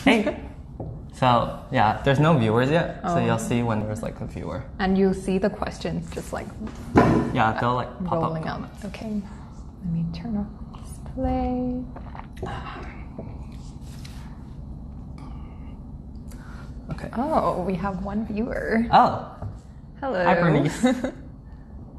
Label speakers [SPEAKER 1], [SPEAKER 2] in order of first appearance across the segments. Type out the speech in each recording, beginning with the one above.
[SPEAKER 1] Hey. So yeah, there's no viewers yet, so you'll see when there's like a viewer.
[SPEAKER 2] And you'll see the questions just like
[SPEAKER 1] Yeah, they'll like pop
[SPEAKER 2] rolling
[SPEAKER 1] up.
[SPEAKER 2] up. Okay, let me turn off display.
[SPEAKER 1] Okay.
[SPEAKER 2] Oh, we have one viewer.
[SPEAKER 1] Oh,
[SPEAKER 2] Hello.
[SPEAKER 1] hi Bernice.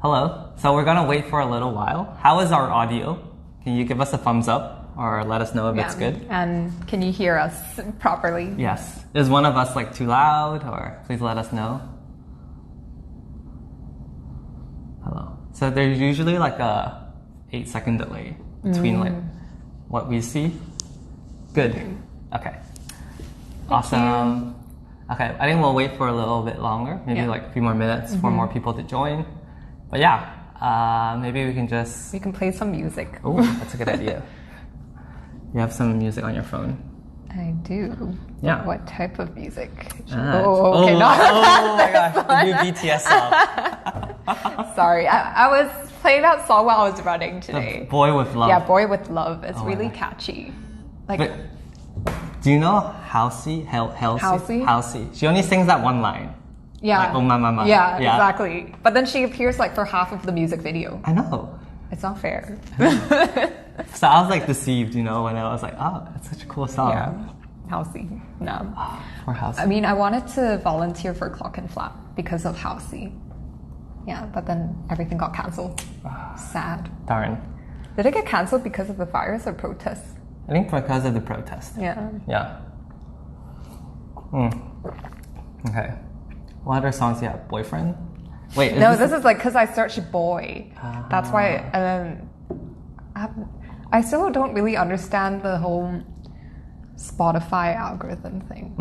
[SPEAKER 1] Hello. So we're gonna wait for a little while. How is our audio? Can you give us a thumbs up or let us know if it's good?
[SPEAKER 2] And can you hear us properly?
[SPEAKER 1] Yes. Is one of us like too loud, or please let us know. Hello. So there's usually like a 8-second delay between like what we see. Good. Okay. Awesome. Okay, I think we'll wait for a little bit longer, maybe like a few more minutes for more people to join. But yeah, maybe we can just...
[SPEAKER 2] We can play some music.
[SPEAKER 1] Oh, that's a good idea. You have some music on your phone.
[SPEAKER 2] I do.
[SPEAKER 1] Yeah.
[SPEAKER 2] What type of music?
[SPEAKER 1] Okay,
[SPEAKER 2] no.
[SPEAKER 1] Oh my gosh, the new BTS song.
[SPEAKER 2] Sorry, I was playing that song while I was running
[SPEAKER 1] The
[SPEAKER 2] today.
[SPEAKER 1] Boy With Love.
[SPEAKER 2] Yeah, Boy With Love. It's
[SPEAKER 1] my
[SPEAKER 2] really
[SPEAKER 1] gosh.
[SPEAKER 2] catchy. Like,
[SPEAKER 1] But do you know Halsey?
[SPEAKER 2] Halsey?
[SPEAKER 1] Halsey. She only sings that one line.
[SPEAKER 2] yeah.
[SPEAKER 1] Like, oh my mama.
[SPEAKER 2] Yeah, exactly. But then she appears like for half of the music video.
[SPEAKER 1] I know.
[SPEAKER 2] It's not fair.
[SPEAKER 1] So I was like deceived, you know, when I was like, oh, it's such a cool song.
[SPEAKER 2] Yeah. Halsey. No.
[SPEAKER 1] Poor Halsey.
[SPEAKER 2] I mean, I wanted to volunteer for Clock and Flap because of Halsey. Yeah, but then everything got cancelled. Sad.
[SPEAKER 1] Darn.
[SPEAKER 2] Did it get cancelled because of the fires or protests?
[SPEAKER 1] I think because of the protest.
[SPEAKER 2] Yeah.
[SPEAKER 1] Yeah. Okay. What other songs do you have? Boyfriend? Wait.
[SPEAKER 2] No, this is like because I searched boy. That's why. I still don't really understand the whole Spotify algorithm thing.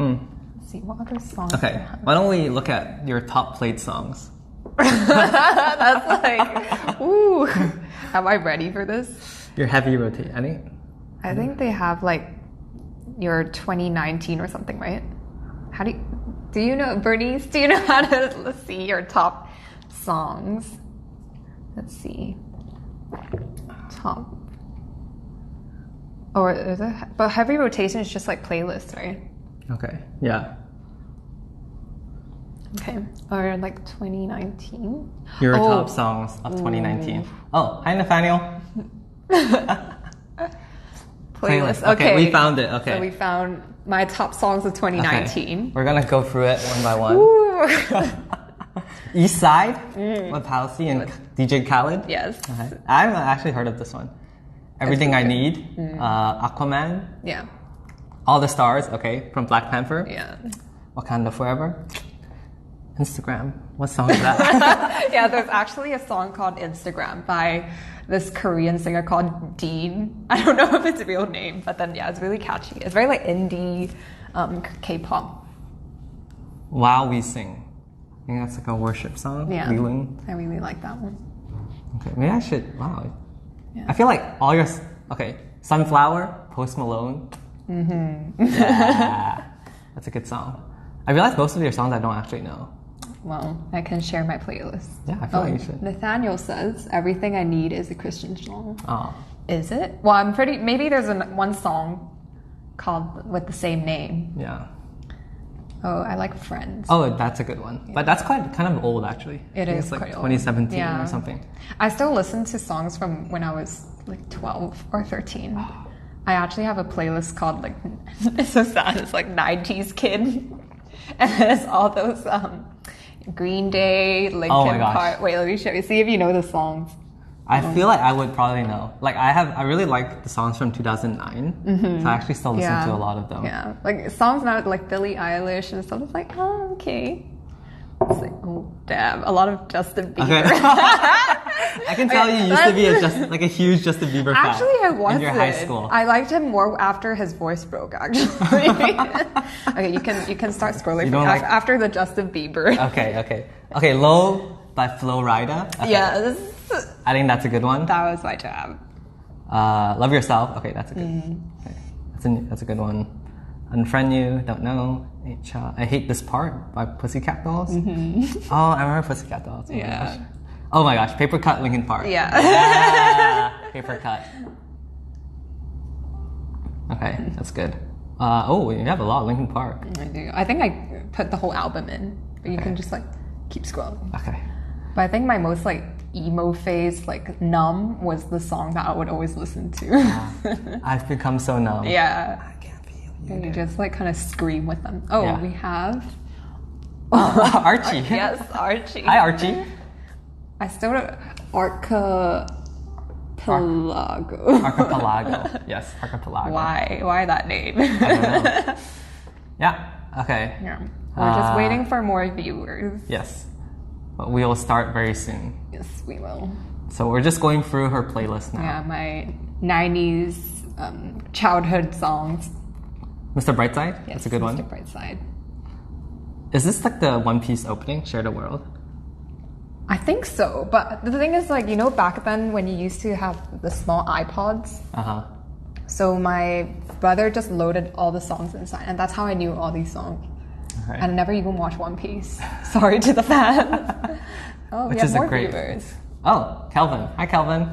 [SPEAKER 2] Let's see what other songs.
[SPEAKER 1] Okay.
[SPEAKER 2] I have.
[SPEAKER 1] Why don't we look at your top played songs?
[SPEAKER 2] That's like, ooh. Am I ready for this?
[SPEAKER 1] Your heavy rotate. Any?
[SPEAKER 2] I think they have like your 2019 or something, right? How do you know, Bernice? Do you know how to see your top songs? Let's see. Top. Or is it? But heavy rotation is just like playlists, right?
[SPEAKER 1] Okay. Yeah.
[SPEAKER 2] Okay. Or like 2019.
[SPEAKER 1] Your top songs of 2019. Oh, hi Nathaniel.
[SPEAKER 2] Playlist.
[SPEAKER 1] Okay, we found it. Okay.
[SPEAKER 2] So we found my top songs of 2019.
[SPEAKER 1] Okay. We're gonna go through it one by one.
[SPEAKER 2] Ooh.
[SPEAKER 1] East Side with Halsey and DJ Khaled.
[SPEAKER 2] Yes.
[SPEAKER 1] Okay. I haven't actually heard of this one. Everything I Need, Aquaman,
[SPEAKER 2] Yeah.
[SPEAKER 1] All the Stars, okay, from Black Panther,
[SPEAKER 2] Yeah.
[SPEAKER 1] Wakanda Forever, Instagram. What song is that?
[SPEAKER 2] Yeah, there's actually a song called Instagram by this Korean singer called Dean. I don't know if it's a real name, but then yeah, it's really catchy. It's very like indie K-pop.
[SPEAKER 1] While We Sing. I think that's like a worship song.
[SPEAKER 2] Yeah.
[SPEAKER 1] Wheeling.
[SPEAKER 2] I really like that one.
[SPEAKER 1] Okay, maybe I should, wow.
[SPEAKER 2] Yeah.
[SPEAKER 1] I feel like all your, okay, Sunflower, Post Malone. Yeah, that's a good song. I realize most of your songs I don't actually know.
[SPEAKER 2] Well, I can share my playlist.
[SPEAKER 1] Yeah, I feel like you should.
[SPEAKER 2] Nathaniel says, Everything I Need is a Christian song.
[SPEAKER 1] Oh.
[SPEAKER 2] Is it? Well, maybe there's one song called with the same name.
[SPEAKER 1] Yeah.
[SPEAKER 2] Oh, I like Friends.
[SPEAKER 1] Oh, that's a good one. Yeah. But that's kind of old actually.
[SPEAKER 2] It is
[SPEAKER 1] like
[SPEAKER 2] quite
[SPEAKER 1] 2017
[SPEAKER 2] old.
[SPEAKER 1] or something.
[SPEAKER 2] I still listen to songs from when I was like 12 or 13. I actually have a playlist called like, it's so sad, it's like 90s Kid. And it's all those Green Day, Linkin Park. Wait, let me show you. See if you know the songs.
[SPEAKER 1] I feel like I would probably know. Like I really like the songs from 2009. So I actually still listen to a lot of them.
[SPEAKER 2] Yeah, like songs now like Billie Eilish and stuff. It's like, oh, okay. It's like, oh, damn. A lot of Justin Bieber.
[SPEAKER 1] Okay. I can tell you used to be a huge Justin Bieber fan.
[SPEAKER 2] Actually, I was
[SPEAKER 1] in your high school.
[SPEAKER 2] I liked him more after his voice broke, actually. Okay, you can start scrolling after the Justin Bieber.
[SPEAKER 1] Okay, Low by Flo Rida. Okay.
[SPEAKER 2] Yes.
[SPEAKER 1] I think that's a good one.
[SPEAKER 2] That was my jam.
[SPEAKER 1] Love Yourself. Okay, that's a good. Okay. That's a good one. Unfriend You. Don't Know. I Hate This Part by Pussycat Dolls. Oh, I remember Pussycat Dolls. Oh my gosh. Oh my gosh, Paper Cut, Linkin Park.
[SPEAKER 2] Yeah.
[SPEAKER 1] Paper Cut. Okay, that's good. Oh, you have a lot. Linkin Park.
[SPEAKER 2] I do. I think I put the whole album in, but you can just like keep scrolling.
[SPEAKER 1] Okay.
[SPEAKER 2] But I think my most like emo phase, like Numb, was the song that I would always listen to.
[SPEAKER 1] I've become so numb.
[SPEAKER 2] Yeah.
[SPEAKER 1] I can't feel you.
[SPEAKER 2] And you just like kind of scream with them. Oh,
[SPEAKER 1] Yeah.
[SPEAKER 2] we have
[SPEAKER 1] Archie.
[SPEAKER 2] yes, Archie.
[SPEAKER 1] Hi, Archie.
[SPEAKER 2] I still don't. Archipelago.
[SPEAKER 1] Archipelago. Yes, Archipelago.
[SPEAKER 2] Why that name?
[SPEAKER 1] I don't know. Yeah. Okay.
[SPEAKER 2] Yeah. We're just waiting for more viewers.
[SPEAKER 1] Yes. But we will start very soon.
[SPEAKER 2] Yes, we will.
[SPEAKER 1] So we're just going through her playlist now.
[SPEAKER 2] Yeah, my 90s childhood songs.
[SPEAKER 1] Mr. Brightside?
[SPEAKER 2] Yes,
[SPEAKER 1] That's a good one.
[SPEAKER 2] Mr. Brightside.
[SPEAKER 1] Is this like the One Piece opening, Share the World?
[SPEAKER 2] I think so, but the thing is, like, you know, back then when you used to have the small iPods,
[SPEAKER 1] Uh-huh.
[SPEAKER 2] so my brother just loaded all the songs inside, and that's how I knew all these songs.
[SPEAKER 1] Okay.
[SPEAKER 2] And I never even watched One Piece. Sorry to the fans. Oh,
[SPEAKER 1] Which
[SPEAKER 2] we have
[SPEAKER 1] is a
[SPEAKER 2] more
[SPEAKER 1] great-
[SPEAKER 2] viewers.
[SPEAKER 1] Oh, Kelvin. Hi, Kelvin.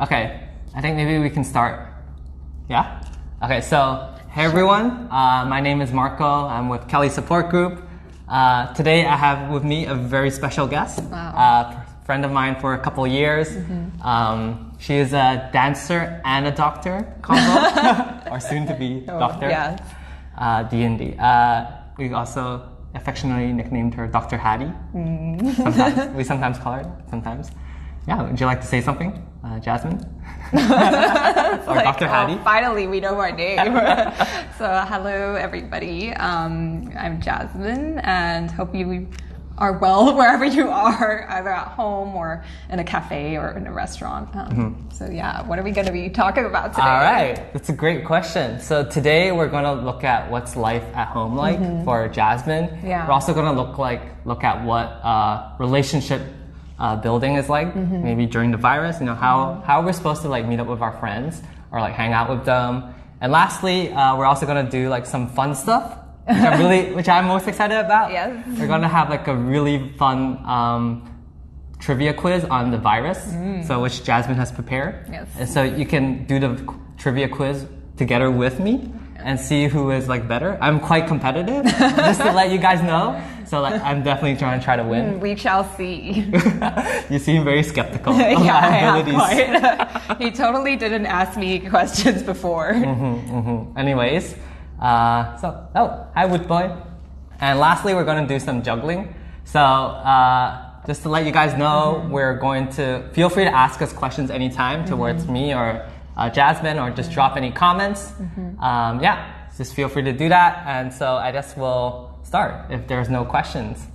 [SPEAKER 1] Okay, I think maybe we can start. Yeah? Okay, so, hey everyone. My name is Marco. I'm with Kelly Support Group. Today I have with me a very special guest.
[SPEAKER 2] Wow.
[SPEAKER 1] Friend of mine for a couple years. She is a dancer and a doctor combo, or soon to be doctor.
[SPEAKER 2] Yes.
[SPEAKER 1] D&D. We also affectionately nicknamed her Dr. Hattie. Sometimes. We sometimes call her that, sometimes. Yeah, would you like to say something, Jasmine? Or
[SPEAKER 2] Like,
[SPEAKER 1] Dr. Hattie?
[SPEAKER 2] Finally, we know our name. So, hello, everybody. I'm Jasmine, and hope you are well wherever you are, either at home or in a cafe or in a restaurant. So, yeah, what are we going to be talking about today?
[SPEAKER 1] All right, that's a great question. So today we're going to look at what's life at home like for Jasmine.
[SPEAKER 2] Yeah.
[SPEAKER 1] We're also going to look at what relationship building is like, maybe during the virus. You know, how we're supposed to like meet up with our friends or like hang out with them. And lastly, we're also going to do like some fun stuff, which I'm most excited about.
[SPEAKER 2] Yes.
[SPEAKER 1] We're going to have like a really fun trivia quiz on the virus, so which Jasmine has prepared.
[SPEAKER 2] Yes.
[SPEAKER 1] And so you can do the trivia quiz together with me and see who is like better. I'm quite competitive, just to let you guys know. So like I'm definitely try to win.
[SPEAKER 2] We shall see.
[SPEAKER 1] You seem very skeptical of
[SPEAKER 2] Yeah,
[SPEAKER 1] my
[SPEAKER 2] I am
[SPEAKER 1] abilities.
[SPEAKER 2] quite. He totally didn't ask me questions before.
[SPEAKER 1] Anyways, hi Wood Boy. And lastly, we're going to do some juggling. So just to let you guys know, we're going to feel free to ask us questions anytime towards me or Jasmine, or just drop any comments. Yeah, just feel free to do that. And so I guess we'll start if there's no questions.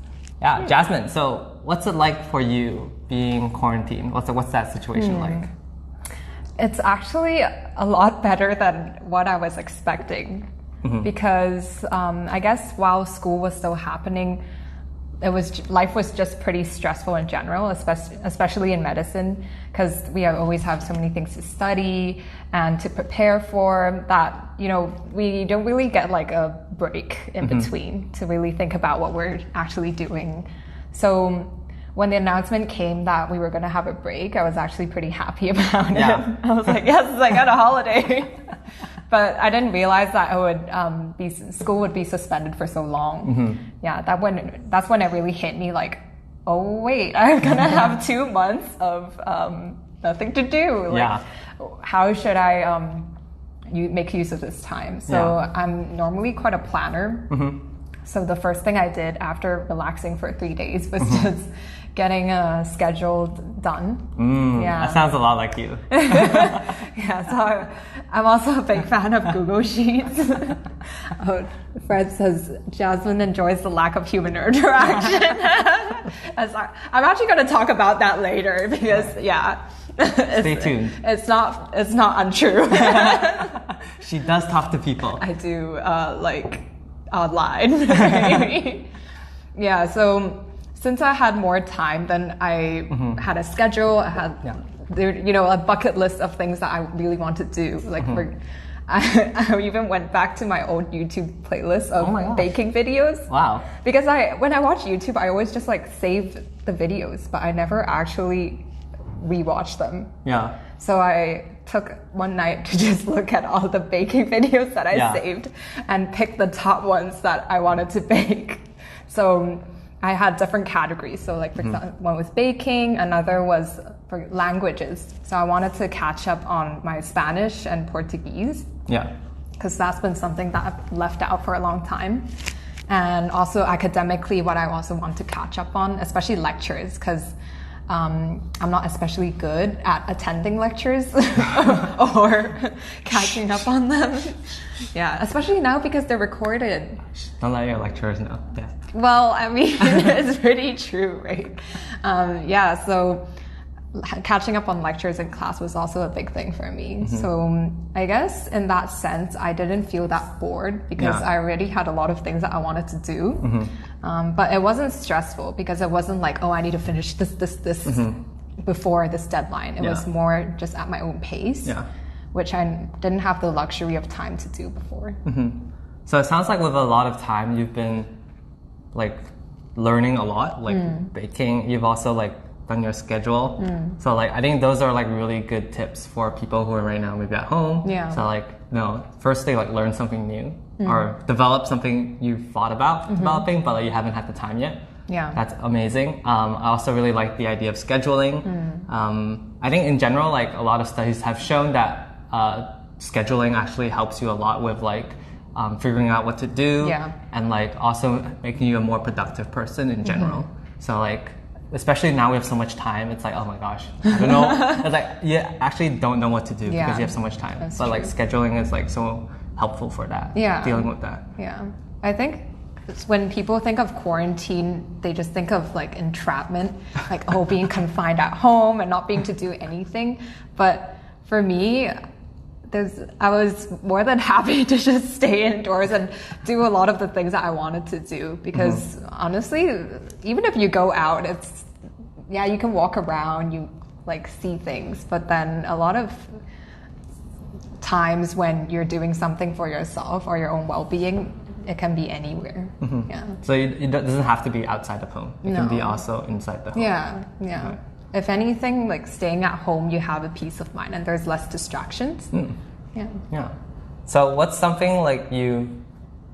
[SPEAKER 1] Yeah, Jasmine. So what's it like for you being quarantined? What's that situation like?
[SPEAKER 2] It's actually a lot better than what I was expecting, because I guess while school was still happening, life was just pretty stressful in general, especially in medicine, because we always have so many things to study and to prepare for that, you know, we don't really get like a break in between to really think about what we're actually doing. So when the announcement came that we were going to have a break, I was actually pretty happy about it. I was like, yes, I got a holiday. But I didn't realize that school would be suspended for so long. Yeah, that's when it really hit me, like, oh wait, I'm gonna have 2 months of nothing to do. Like, how should I make use of this time? So I'm normally quite a planner. So the first thing I did after relaxing for 3 days was just getting a schedule done.
[SPEAKER 1] That sounds a lot like you.
[SPEAKER 2] So I'm also a big fan of Google Sheets. Fred says Jasmine enjoys the lack of human interaction. I'm actually going to talk about that later because
[SPEAKER 1] Stay tuned.
[SPEAKER 2] It's not untrue.
[SPEAKER 1] She does talk to people.
[SPEAKER 2] I do, like online. Maybe. Yeah. So since I had more time, then I had a schedule. I had, a bucket list of things that I really want to do. Like, I even went back to my old YouTube playlist of baking videos.
[SPEAKER 1] Wow!
[SPEAKER 2] Because when I watch YouTube, I always just like save the videos, but I never actually rewatch them.
[SPEAKER 1] Yeah.
[SPEAKER 2] So I took one night to just look at all the baking videos that I saved and pick the top ones that I wanted to bake. So I had different categories. So like for example, one was baking, another was for languages. So I wanted to catch up on my Spanish and Portuguese. Yeah. Because that's been something that I've left out for a long time. And also academically, what I also want to catch up on, especially lectures, because I'm not especially good at attending lectures or catching up on them. Yeah, especially now because they're recorded.
[SPEAKER 1] Don't let your lecturers know. Yeah.
[SPEAKER 2] Well, I mean, it's pretty true, right? So catching up on lectures in class was also a big thing for me. So I guess in that sense, I didn't feel that bored because I already had a lot of things that I wanted to do. But it wasn't stressful because it wasn't like, oh, I need to finish this before this deadline. It was more just at my own pace, which I didn't have the luxury of time to do before.
[SPEAKER 1] So it sounds like with a lot of time, you've been like learning a lot, like baking. You've also like done your schedule. So like I think those are like really good tips for people who are right now maybe at home. So like, firstly like learn something new or develop something you've thought about developing but like you haven't had the time yet. That's amazing. I also really like the idea of scheduling. I think in general like a lot of studies have shown that scheduling actually helps you a lot with like figuring out what to do and like also making you a more productive person in general. So like especially now we have so much time, it's like, oh my gosh, I don't know. It's like you actually don't know what to do because you have so much time. But like scheduling is like so helpful for that, dealing with that.
[SPEAKER 2] I think when people think of quarantine, they just think of like entrapment, like being confined at home and not being to do anything. But for me, I was more than happy to just stay indoors and do a lot of the things that I wanted to do because honestly, even if you go out, you can walk around, you like see things, but then a lot of times when you're doing something for yourself or your own well-being, it can be anywhere.
[SPEAKER 1] So it doesn't have to be outside of home. It can be also inside the home.
[SPEAKER 2] If anything, like staying at home, you have a peace of mind and there's less distractions.
[SPEAKER 1] So what's something like you,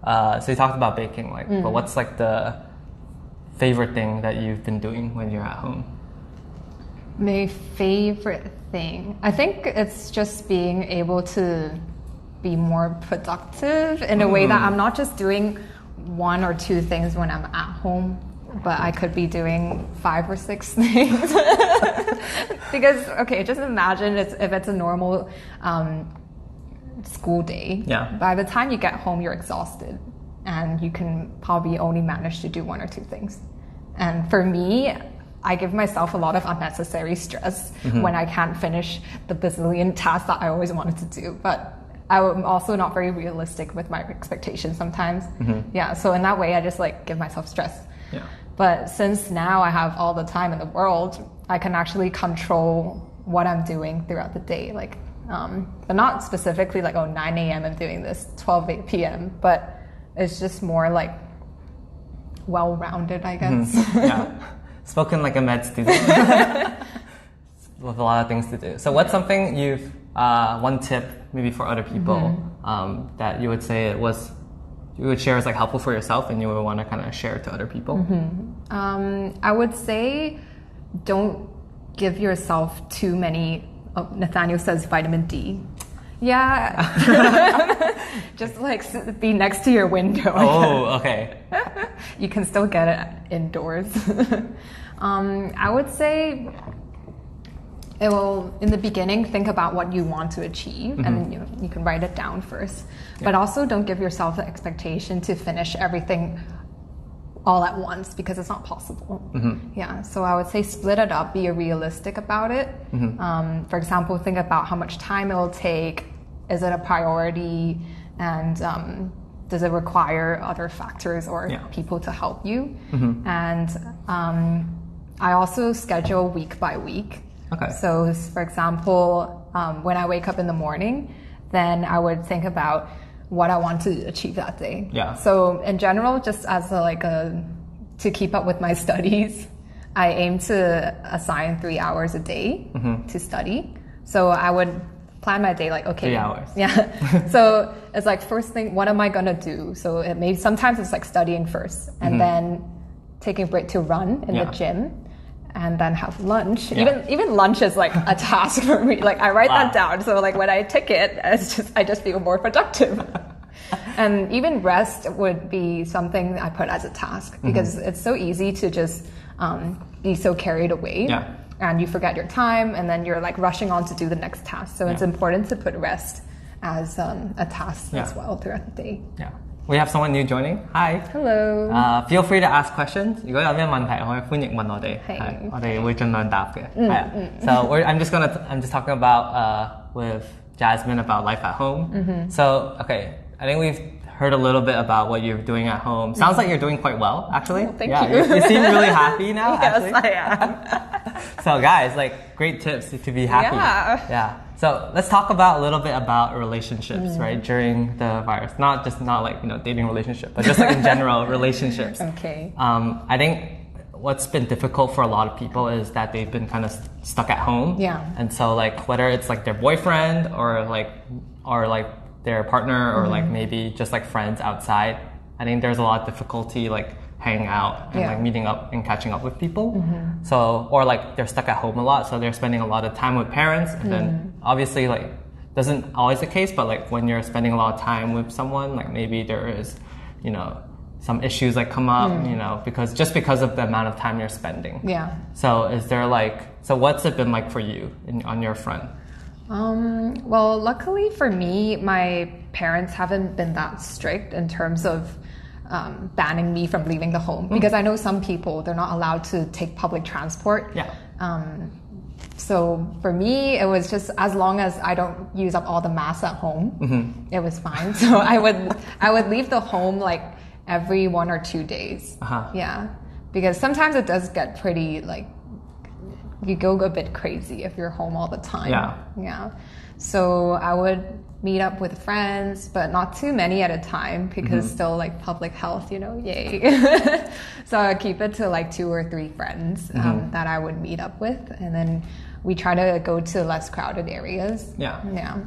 [SPEAKER 1] so you talked about baking, like, but what's like the favorite thing that you've been doing when you're at home?
[SPEAKER 2] My favorite thing, I think it's just being able to be more productive in a way that I'm not just doing one or two things when I'm at home, but I could be doing 5 or 6 things. Because, just imagine if it's a normal school day. By the time you get home, you're exhausted and you can probably only manage to do 1 or 2 things. And for me, I give myself a lot of unnecessary stress when I can't finish the bazillion tasks that I always wanted to do. But I'm also not very realistic with my expectations sometimes. So in that way, I just like give myself stress. But since now I have all the time in the world, I can actually control what I'm doing throughout the day. Like, but not specifically like, 9 a.m. I'm doing this, 12 p.m. But it's just more like well-rounded, I guess.
[SPEAKER 1] Spoken like a med student with a lot of things to do. So what's something you've, one tip maybe for other people that you would say you would share as like helpful for yourself and you would want to kind of share to other people?
[SPEAKER 2] I would say don't give yourself too many, Nathaniel says vitamin D. Just like be next to your window. You can still get it indoors. I would say in the beginning, think about what you want to achieve and you can write it down first. But also don't give yourself the expectation to finish everything all at once because it's not possible. So I would say split it up, be realistic about it. For example, think about how much time it will take. Is it a priority? And does it require other factors or people to help you? And I also schedule week by week. So for example, when I wake up in the morning, then I would think about what I want to achieve that day. So in general, just as to keep up with my studies, I aim to assign 3 hours a day to study. So I would plan my day like, okay.
[SPEAKER 1] 3 hours.
[SPEAKER 2] Yeah. So it's like, first thing, what am I going to do? So sometimes it's like studying first and then taking a break to run in the gym. And then have lunch. Even lunch is like a task for me. Like I write that down. So like when I tick it, I just feel more productive. And even rest would be something I put as a task because it's so easy to just be so carried away. Yeah. And you forget your time and then you're like rushing on to do the next task. So it's important to put rest as a task as well throughout the day.
[SPEAKER 1] Yeah. We have someone new joining. Hi.
[SPEAKER 2] Hello.
[SPEAKER 1] Feel free to ask questions. 如果有咩問題，可以歡迎問我哋。我哋會盡量答嘅。So I'm just talking about with Jasmine about life at home. So okay, I think we've heard a little bit about what you're doing at home. Sounds like you're doing quite well, actually.
[SPEAKER 2] Oh, thank you.
[SPEAKER 1] You seem really happy now.
[SPEAKER 2] Yes,
[SPEAKER 1] actually.
[SPEAKER 2] I am.
[SPEAKER 1] So guys, like great tips to be happy. Yeah. So let's talk about a little bit about relationships, right? During the virus, not like dating relationship, but just like in general relationships.
[SPEAKER 2] Okay.
[SPEAKER 1] I think what's been difficult for a lot of people is that they've been kind of stuck at home.
[SPEAKER 2] Yeah.
[SPEAKER 1] And so like whether it's like their boyfriend or like their partner or like maybe just like friends outside, I think there's a lot of difficulty like hanging out and like meeting up and catching up with people. So, or like they're stuck at home a lot, so they're spending a lot of time with parents, and then obviously like doesn't always the case, but like when you're spending a lot of time with someone, like maybe there is, some issues that come up, because of the amount of time you're spending. Yeah. So is there so what's it been like for you on your front?
[SPEAKER 2] Well, luckily for me, my parents haven't been that strict in terms of banning me from leaving the home, because I know some people, they're not allowed to take public transport. Yeah. So for me, it was just as long as I don't use up all the mass at home, it was fine. So I would leave the home like every 1 or 2 days. Yeah, because sometimes it does get pretty like, you go a bit crazy if you're home all the time. Yeah. So I would meet up with friends, but not too many at a time because still like public health, yay. So I keep it to like 2 or 3 friends that I would meet up with, and then we try to go to less crowded areas. Yeah.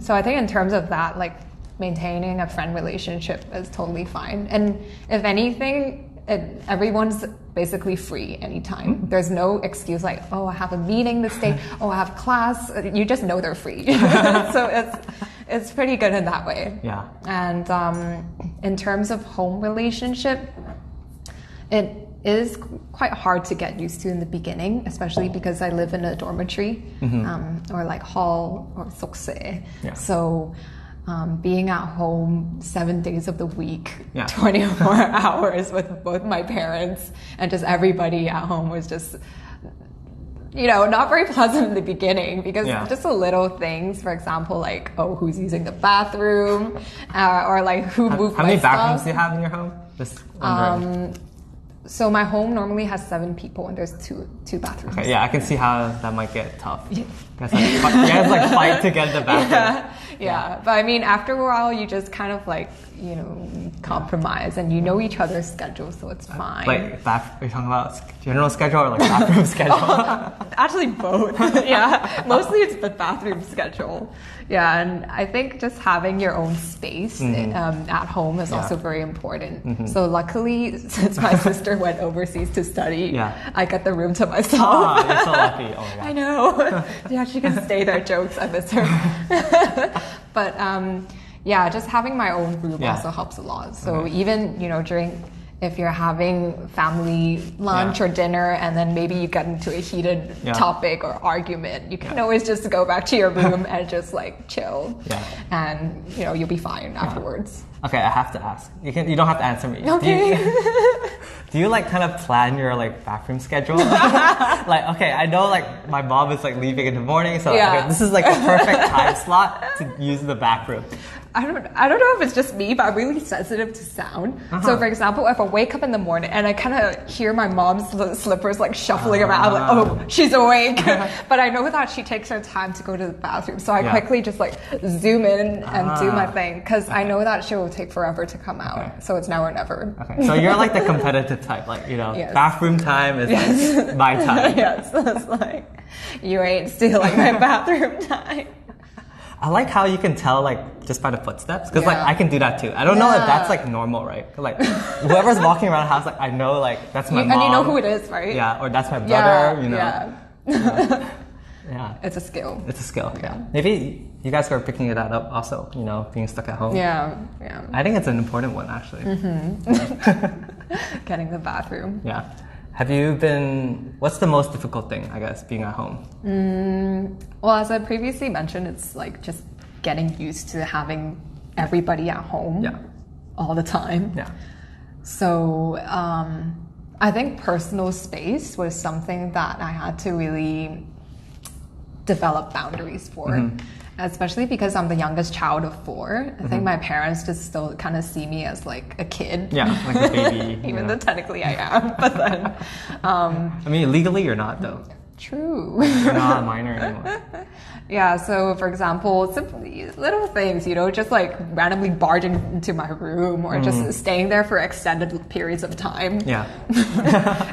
[SPEAKER 2] So I think in terms of that, like maintaining a friend relationship is totally fine. And if anything, everyone's basically free anytime. There's no excuse like, oh, I have a meeting this day, oh, I have class. You just know they're free. So it's pretty good in that way. Yeah. And in terms of home relationship, it is quite hard to get used to in the beginning, especially because I live in a dormitory or like hall or sukse. Yeah. So being at home 7 days of the week, 24 hours with both my parents and just everybody at home was just, not very pleasant in the beginning, because just the little things, for example, like, oh, who's using the bathroom, or like who moved my stuff. How many bathrooms
[SPEAKER 1] do you have in your home? Just wondering.
[SPEAKER 2] So my home normally has 7 people, and there's two bathrooms. Okay,
[SPEAKER 1] I can see how that might get tough. You guys fight to get the bathroom.
[SPEAKER 2] Yeah, but I mean, after a while, you just kind of like, compromise, and you know each other's schedule, so it's fine.
[SPEAKER 1] Like, are you talking about general schedule or like bathroom schedule?
[SPEAKER 2] Actually, both. Yeah, mostly it's the bathroom schedule. Yeah, and I think just having your own space at home is also very important. So luckily, since my sister went overseas to study, I got the room to myself.
[SPEAKER 1] Oh, you're so lucky. Oh my God.
[SPEAKER 2] I know. Yeah, she can stay there. Jokes, I miss her. But just having my own room also helps a lot. So even, if you're having family lunch or dinner, and then maybe you get into a heated topic or argument, you can always just go back to your room and just like chill. Yeah. And you'll be fine afterwards.
[SPEAKER 1] Okay, I have to ask. You don't have to answer me.
[SPEAKER 2] Okay.
[SPEAKER 1] Do you like kind of plan your like bathroom schedule? Like, okay, I know like my mom is like leaving in the morning, so okay, this is like the perfect time slot to use the bathroom.
[SPEAKER 2] I don't know if it's just me, but I'm really sensitive to sound. So for example, if I wake up in the morning and I kind of hear my mom's slippers like shuffling around, I'm like, oh, she's awake. But I know that she takes her time to go to the bathroom. So I quickly just like zoom in and do my thing, because I know that she will take forever to come out. Okay. So it's now or never.
[SPEAKER 1] Okay. So you're like the competitive type, like, bathroom time is like my time.
[SPEAKER 2] Yes. It's like, you ain't stealing my bathroom time.
[SPEAKER 1] I like how you can tell like just by the footsteps, because like I can do that too. I don't know if that's like normal, right? Like whoever's walking around the house, like I know like that's my mom.
[SPEAKER 2] And you know who it is, right?
[SPEAKER 1] Yeah, or that's my brother. You know.
[SPEAKER 2] Yeah.
[SPEAKER 1] Yeah.
[SPEAKER 2] It's a skill.
[SPEAKER 1] It's a skill. Yeah. Maybe you guys are picking it up also. You know, being stuck at home.
[SPEAKER 2] Yeah. Yeah.
[SPEAKER 1] I think it's an important one actually.
[SPEAKER 2] Getting the bathroom.
[SPEAKER 1] Yeah. Have you been, what's the most difficult thing, I guess, being at home?
[SPEAKER 2] Well, as I previously mentioned, it's like just getting used to having everybody at home all the time.
[SPEAKER 1] Yeah.
[SPEAKER 2] So I think personal space was something that I had to really develop boundaries for. Especially because I'm the youngest child of 4. I think my parents just still kind of see me as like a kid.
[SPEAKER 1] Yeah, like a baby.
[SPEAKER 2] Even though technically I am. But then...
[SPEAKER 1] I mean, legally you're not though.
[SPEAKER 2] True.
[SPEAKER 1] You're not a minor anymore.
[SPEAKER 2] Yeah, so for example, simply little things, you know, just like randomly barging into my room or just staying there for extended periods of time.
[SPEAKER 1] Yeah.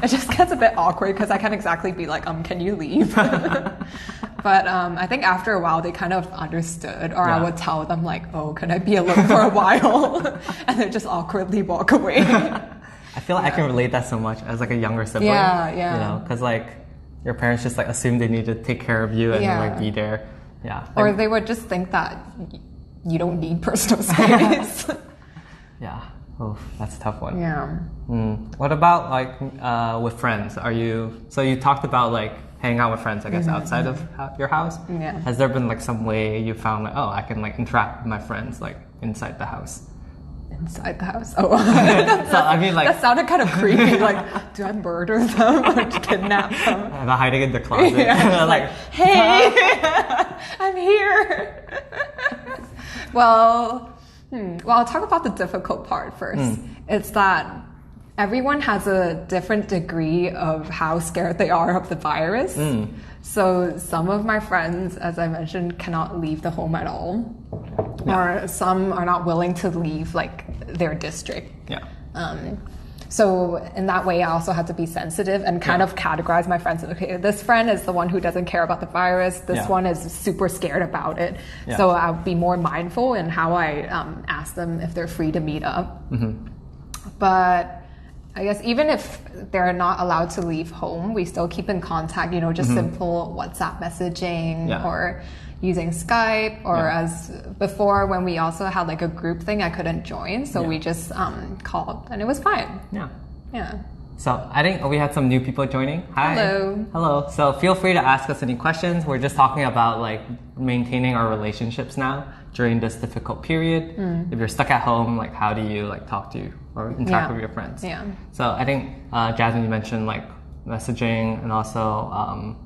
[SPEAKER 2] It just gets a bit awkward because I can't exactly be like, can you leave? But I think after a while they kind of understood, or I would tell them like, oh, can I be alone for a while? And they just awkwardly walk away.
[SPEAKER 1] I feel like I can relate that so much as like a younger sibling.
[SPEAKER 2] Yeah.
[SPEAKER 1] You know, because like your parents just like assume they need to take care of you and like be there. Yeah.
[SPEAKER 2] Or they would just think that you don't need personal space.
[SPEAKER 1] Yeah. Oh, that's a tough one.
[SPEAKER 2] Yeah.
[SPEAKER 1] What about like with friends? So you talked about like hanging out with friends, I guess, outside of your house.
[SPEAKER 2] Yeah.
[SPEAKER 1] Has there been like some way you found like, oh, I can like interact with my friends like inside the house?
[SPEAKER 2] Inside the house. Oh,
[SPEAKER 1] so I mean, like
[SPEAKER 2] that sounded kind of creepy. Like, do I murder them or kidnap them?
[SPEAKER 1] I'm hiding in the closet.
[SPEAKER 2] Yeah, like, hey, I'm here. Well, I'll talk about the difficult part first. It's that everyone has a different degree of how scared they are of the virus. So some of my friends, as I mentioned, cannot leave the home at all. Or some are not willing to leave like their district.
[SPEAKER 1] Yeah.
[SPEAKER 2] So in that way, I also had to be sensitive and kind of categorize my friends. Okay, this friend is the one who doesn't care about the virus. This one is super scared about it.
[SPEAKER 1] Yeah.
[SPEAKER 2] So I'll be more mindful in how I ask them if they're free to meet up. But I guess even if they're not allowed to leave home, we still keep in contact, you know, just simple WhatsApp messaging or using Skype, or as before when we also had like a group thing I couldn't join, so we just called and it was fine. Yeah.
[SPEAKER 1] So I think we had some new people joining. Hi. Hello. So feel free to ask us any questions. We're just talking about like maintaining our relationships now during this difficult period. If you're stuck at home, like how do you like talk to or interact with your friends?
[SPEAKER 2] Yeah.
[SPEAKER 1] So I think Jasmine, you mentioned like messaging and also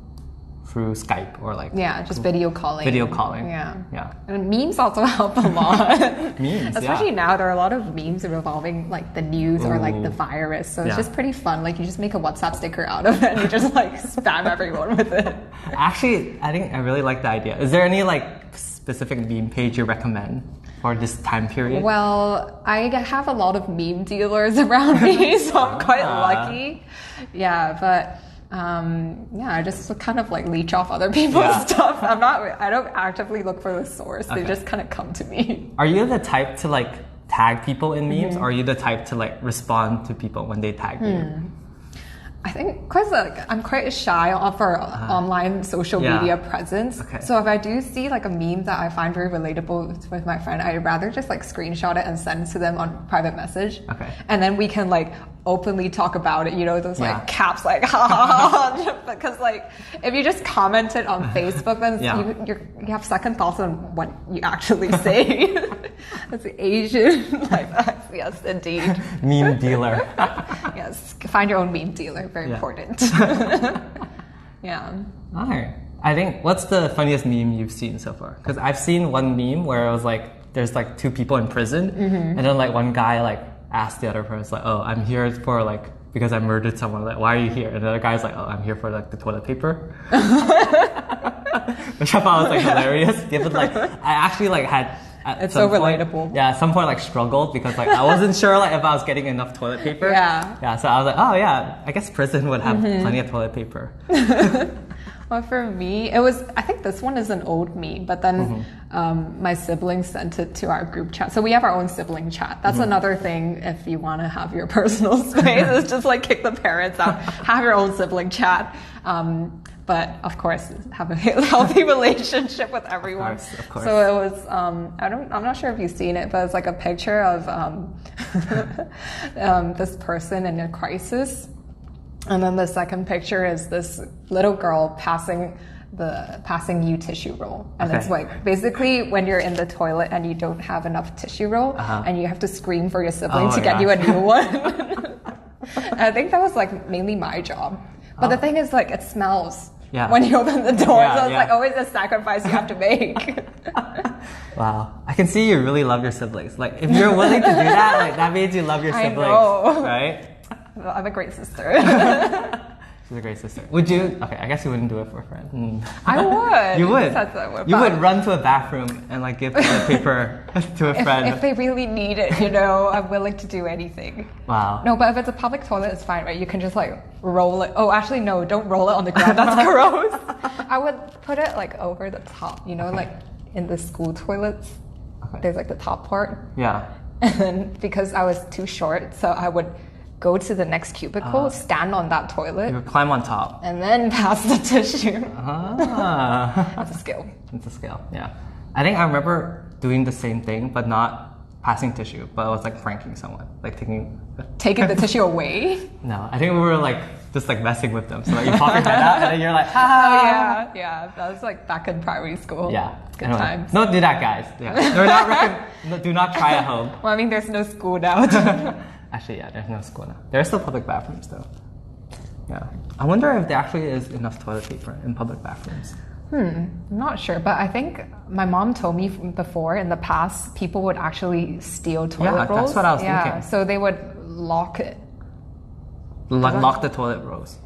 [SPEAKER 1] through Skype or like
[SPEAKER 2] just video calling.
[SPEAKER 1] Yeah.
[SPEAKER 2] And memes also help a lot.
[SPEAKER 1] Memes,
[SPEAKER 2] especially now there are a lot of memes involving like the news or like the virus, so it's just pretty fun. Like you just make a WhatsApp sticker out of it and you just like spam everyone with it.
[SPEAKER 1] Actually, I think I really like the idea. Is there any like specific meme page you recommend for this time period?
[SPEAKER 2] Well, I have a lot of meme dealers around me, so I'm quite lucky. Yeah, but I just kind of like leech off other people's stuff. I don't actively look for the source. They just kind of come to me.
[SPEAKER 1] Are you the type to like tag people in memes, or are you the type to like respond to people when they tag you?
[SPEAKER 2] I think because like, I'm quite shy of our online social media presence. So if I do see like a meme that I find very relatable with my friend, I'd rather just like screenshot it and send it to them on private message. And then we can like openly talk about it, you know, those like caps like ha ha ha. Because like if you just comment it on Facebook, then you have second thoughts on what you actually say. That's Asian life hacks. Yes, indeed.
[SPEAKER 1] Meme dealer.
[SPEAKER 2] Yes, find your own meme dealer. Very important.
[SPEAKER 1] All right. I think, what's the funniest meme you've seen so far? Because I've seen one meme where it was like, there's like 2 people in prison, and then like one guy like asked the other person like, oh, I'm here for like, because I murdered someone, like, why are you here? And the other guy's like, oh, I'm here for like the toilet paper. Which I thought was like hilarious, given like, I actually like had,
[SPEAKER 2] it's so relatable.
[SPEAKER 1] At some point, like struggled because like I wasn't sure like if I was getting enough toilet paper.
[SPEAKER 2] Yeah.
[SPEAKER 1] So I was like, oh yeah, I guess prison would have plenty of toilet paper.
[SPEAKER 2] Well, for me, I think this one is an old me, but then my siblings sent it to our group chat. So we have our own sibling chat. That's another thing if you want to have your personal space, is just like kick the parents out, have your own sibling chat. But of course, have a healthy relationship with everyone.
[SPEAKER 1] Of course.
[SPEAKER 2] So it was, I'm not sure if you've seen it, but it's like a picture of this person in a crisis. And then the second picture is this little girl passing you tissue roll. And it's like basically when you're in the toilet and you don't have enough tissue roll and you have to scream for your sibling to get you a new one. And I think that was like mainly my job. But the thing is, like, it smells when you open the door. So it's like always a sacrifice you have to make.
[SPEAKER 1] Wow. I can see you really love your siblings. Like, if you're willing to do that, like, that means you love your siblings. I know. Right?
[SPEAKER 2] I'm a great sister.
[SPEAKER 1] She's a great sister. Would you? Okay, I guess you wouldn't do it for a friend.
[SPEAKER 2] I would.
[SPEAKER 1] You would? You would run to a bathroom and like give toilet paper to a friend.
[SPEAKER 2] If they really need it, you know, I'm willing to do anything.
[SPEAKER 1] Wow.
[SPEAKER 2] No, but if it's a public toilet, it's fine, right? You can just like roll it. Oh, actually, no, don't roll it on the ground. That's gross. I would put it like over the top, you know, like in the school toilets. There's like the top part.
[SPEAKER 1] Yeah.
[SPEAKER 2] And then because I was too short, so I would go to the next cubicle, stand on that toilet.
[SPEAKER 1] You would climb on top.
[SPEAKER 2] And then pass the tissue. That's a skill.
[SPEAKER 1] It's a skill, yeah. I think I remember doing the same thing, but not passing tissue, but I was like pranking someone, like taking
[SPEAKER 2] the tissue away?
[SPEAKER 1] No, I think we were like just like messing with them. So like you pop your head out and then you're like, ha!
[SPEAKER 2] Oh yeah, that was like back in primary school.
[SPEAKER 1] Yeah.
[SPEAKER 2] Good times.
[SPEAKER 1] Don't do that, guys. Yeah. Do not try at home.
[SPEAKER 2] Well, I mean, there's no school now.
[SPEAKER 1] Actually, yeah, there's no school now. There are still public bathrooms though. Yeah. I wonder if there actually is enough toilet paper in public bathrooms.
[SPEAKER 2] I'm not sure, but I think my mom told me before in the past, people would actually steal toilet rolls.
[SPEAKER 1] Yeah, that's what I was thinking.
[SPEAKER 2] So they would lock it.
[SPEAKER 1] Lock the toilet rolls.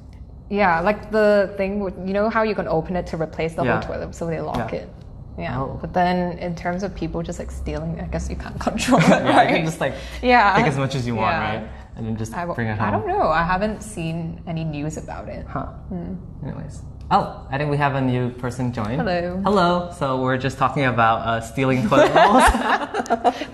[SPEAKER 2] Yeah, like the thing, you know how you can open it to replace the whole toilet, so they lock it. Yeah, but then in terms of people just like stealing, I guess you can't control it, right?
[SPEAKER 1] You can just like take as much as you want, right? And then just bring it home.
[SPEAKER 2] I don't know. I haven't seen any news about it.
[SPEAKER 1] Anyways. Oh, I think we have a new person join.
[SPEAKER 2] Hello.
[SPEAKER 1] Hello. So we're just talking about stealing toilet rolls.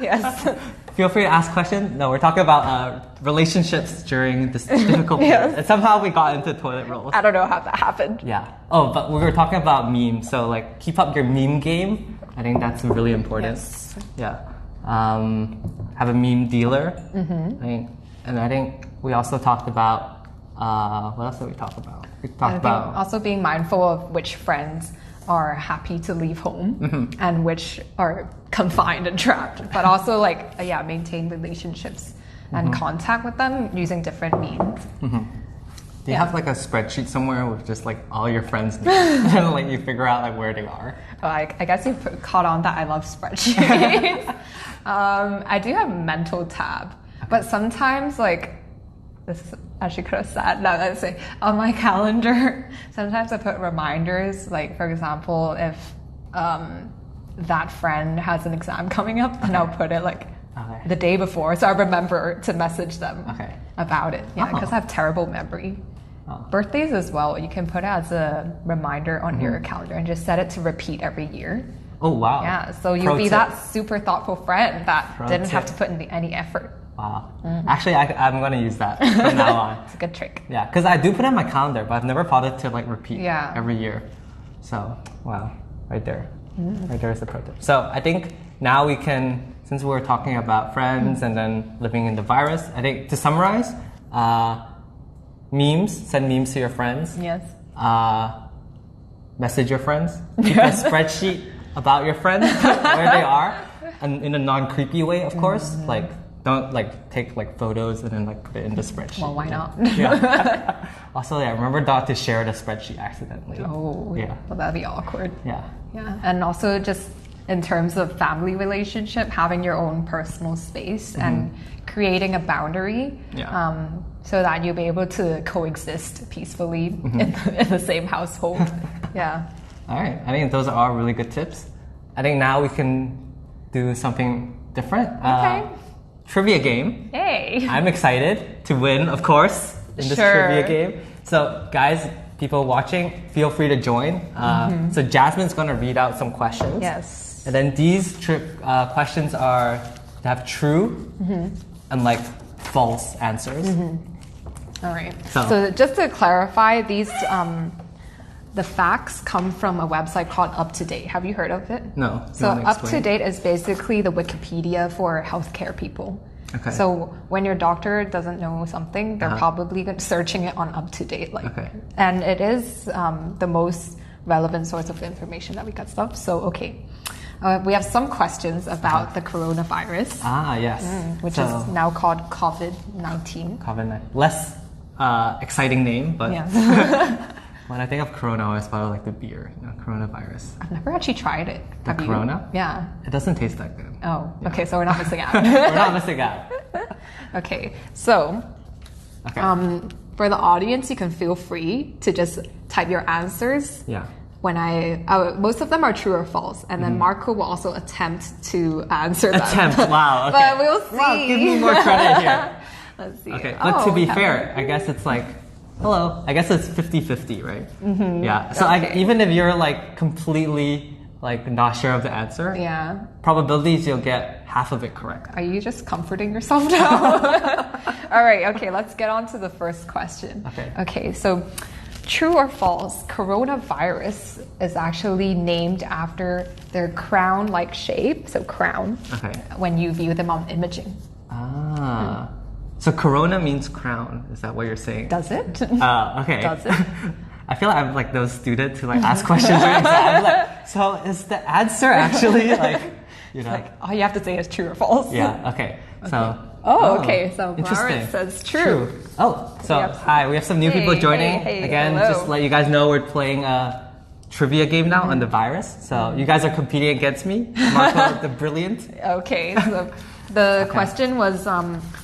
[SPEAKER 2] Yes.
[SPEAKER 1] Feel free to ask questions. No, we're talking about relationships during this difficult period. And somehow we got into toilet rolls.
[SPEAKER 2] I don't know how that happened.
[SPEAKER 1] Yeah. Oh, but we were talking about memes. So like, keep up your meme game. I think that's really important.
[SPEAKER 2] Yes.
[SPEAKER 1] Yeah. Have a meme dealer. And I think we also talked about, what else did we talk about? We talked about
[SPEAKER 2] also being mindful of which friends are happy to leave home and which are confined and trapped, but also like, maintain relationships and contact with them using different means.
[SPEAKER 1] Do you have like a spreadsheet somewhere with just like all your friends' names and like you figure out like where they are?
[SPEAKER 2] Oh, I guess you caught on that I love spreadsheets. I do have mental tab, but sometimes like, this is actually kind of sad now that I say, on my calendar, sometimes I put reminders, like for example, if that friend has an exam coming up, then I'll put it like the day before, so I remember to message them about it. Yeah, because I have terrible memory. Birthdays as well, you can put it as a reminder on your calendar and just set it to repeat every year.
[SPEAKER 1] Oh wow.
[SPEAKER 2] Yeah, so you'll be that super thoughtful friend that didn't have to put in any effort.
[SPEAKER 1] Wow. Actually, I'm going to use that from now on.
[SPEAKER 2] It's a good trick.
[SPEAKER 1] Yeah, because I do put it in my calendar, but I've never thought to like repeat every year. So, wow, right there. Right there is the pro tip. So I think now we can, since we're talking about friends and then living in the virus, I think to summarize, send memes to your friends.
[SPEAKER 2] Yes.
[SPEAKER 1] Message your friends. Keep a spreadsheet about your friends, where they are, and in a non-creepy way, of course. Like, don't like take like photos and then like put it in the spreadsheet.
[SPEAKER 2] Well, why not?
[SPEAKER 1] Yeah. Also, remember not to share the spreadsheet accidentally.
[SPEAKER 2] Oh, yeah. Well, that'd be awkward.
[SPEAKER 1] Yeah.
[SPEAKER 2] Yeah, and also just in terms of family relationship, having your own personal space and creating a boundary, so that you'll be able to coexist peacefully in the same household. Yeah.
[SPEAKER 1] All right. I think those are all really good tips. I think now we can do something different.
[SPEAKER 2] Okay.
[SPEAKER 1] Trivia game.
[SPEAKER 2] Hey.
[SPEAKER 1] I'm excited to win, of course, in this trivia game. So, guys, people watching, feel free to join. So Jasmine's going to read out some questions.
[SPEAKER 2] Yes.
[SPEAKER 1] And then these questions are to have true and like false answers.
[SPEAKER 2] All right. So just to clarify, these the facts come from a website called Up to Date. Have you heard of it?
[SPEAKER 1] No.
[SPEAKER 2] So Up to Date is basically the Wikipedia for healthcare people.
[SPEAKER 1] Okay.
[SPEAKER 2] So when your doctor doesn't know something, they're probably searching it on Up to Date. And it is the most relevant source of information that we get stuff. So we have some questions about the coronavirus.
[SPEAKER 1] Yes.
[SPEAKER 2] Which is now called COVID-19.
[SPEAKER 1] COVID-19. Less exciting name, but
[SPEAKER 2] Yeah.
[SPEAKER 1] when I think of Corona, I always thought of like the beer, coronavirus.
[SPEAKER 2] I've never actually tried it.
[SPEAKER 1] The Corona?
[SPEAKER 2] Yeah.
[SPEAKER 1] It doesn't taste that good.
[SPEAKER 2] Oh, okay. So we're not missing out.
[SPEAKER 1] We're not missing out.
[SPEAKER 2] Okay. So, for the audience, you can feel free to just type your answers.
[SPEAKER 1] Yeah.
[SPEAKER 2] When most of them are true or false, and then Marco will also attempt to answer them.
[SPEAKER 1] Wow. Okay.
[SPEAKER 2] But we'll see.
[SPEAKER 1] Wow, give me more credit here.
[SPEAKER 2] Let's see.
[SPEAKER 1] Okay, but to be fair, I guess it's like, I guess it's 50-50, right? Yeah. So even if you're like completely like not sure of the answer, probabilities you'll get half of it correct.
[SPEAKER 2] Are you just comforting yourself now? All right. Okay. Let's get on to the first question. Okay. So, true or false? Coronavirus is actually named after their crown-like shape. So crown. When you view them on imaging.
[SPEAKER 1] So corona means crown. Is that what you're saying?
[SPEAKER 2] Does it?
[SPEAKER 1] Okay.
[SPEAKER 2] Does it?
[SPEAKER 1] I feel like I'm like those students who like ask questions during exam. Like, so is the answer actually like,
[SPEAKER 2] like all you have to say is true or false?
[SPEAKER 1] Yeah. Okay. So.
[SPEAKER 2] Okay. So Marit says true.
[SPEAKER 1] Hi, we have some new people joining. Again,
[SPEAKER 2] hello.
[SPEAKER 1] just let you guys know we're playing a trivia game now on the virus. So you guys are competing against me, Marco the Brilliant. Okay.
[SPEAKER 2] So the question was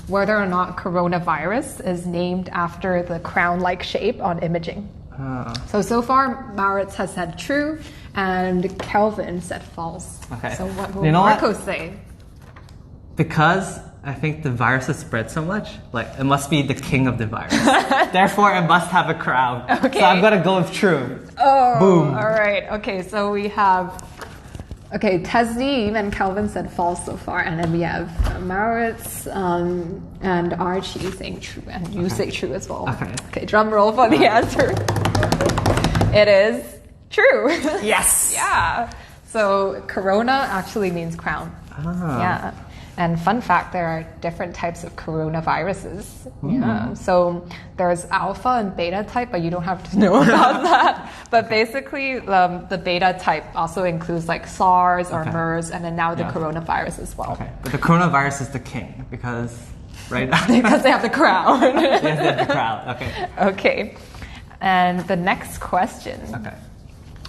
[SPEAKER 2] whether or not coronavirus is named after the crown-like shape on imaging. So far, Marit has said true, and Kelvin said false.
[SPEAKER 1] Okay.
[SPEAKER 2] So what will Marco say?
[SPEAKER 1] Because I think the virus has spread so much, like it must be the king of the virus. Therefore, it must have a crown. So I'm gonna go with true. Boom.
[SPEAKER 2] All right. Okay. So we have. Tasneem and Kelvin said false so far, and then we have Maritz and Archie saying true, and you say true as well. Okay, drum roll for the answer. It is true.
[SPEAKER 1] Yes.
[SPEAKER 2] Yeah. So corona actually means crown. Yeah. And fun fact, there are different types of coronaviruses. Yeah. So there's alpha and beta type, but you don't have to know about that. But basically, the beta type also includes like SARS or MERS, and then now the coronavirus as well.
[SPEAKER 1] But the coronavirus is the king because, right?
[SPEAKER 2] Because they have the crown.
[SPEAKER 1] Yes, they have the crown.
[SPEAKER 2] Okay. And the next question.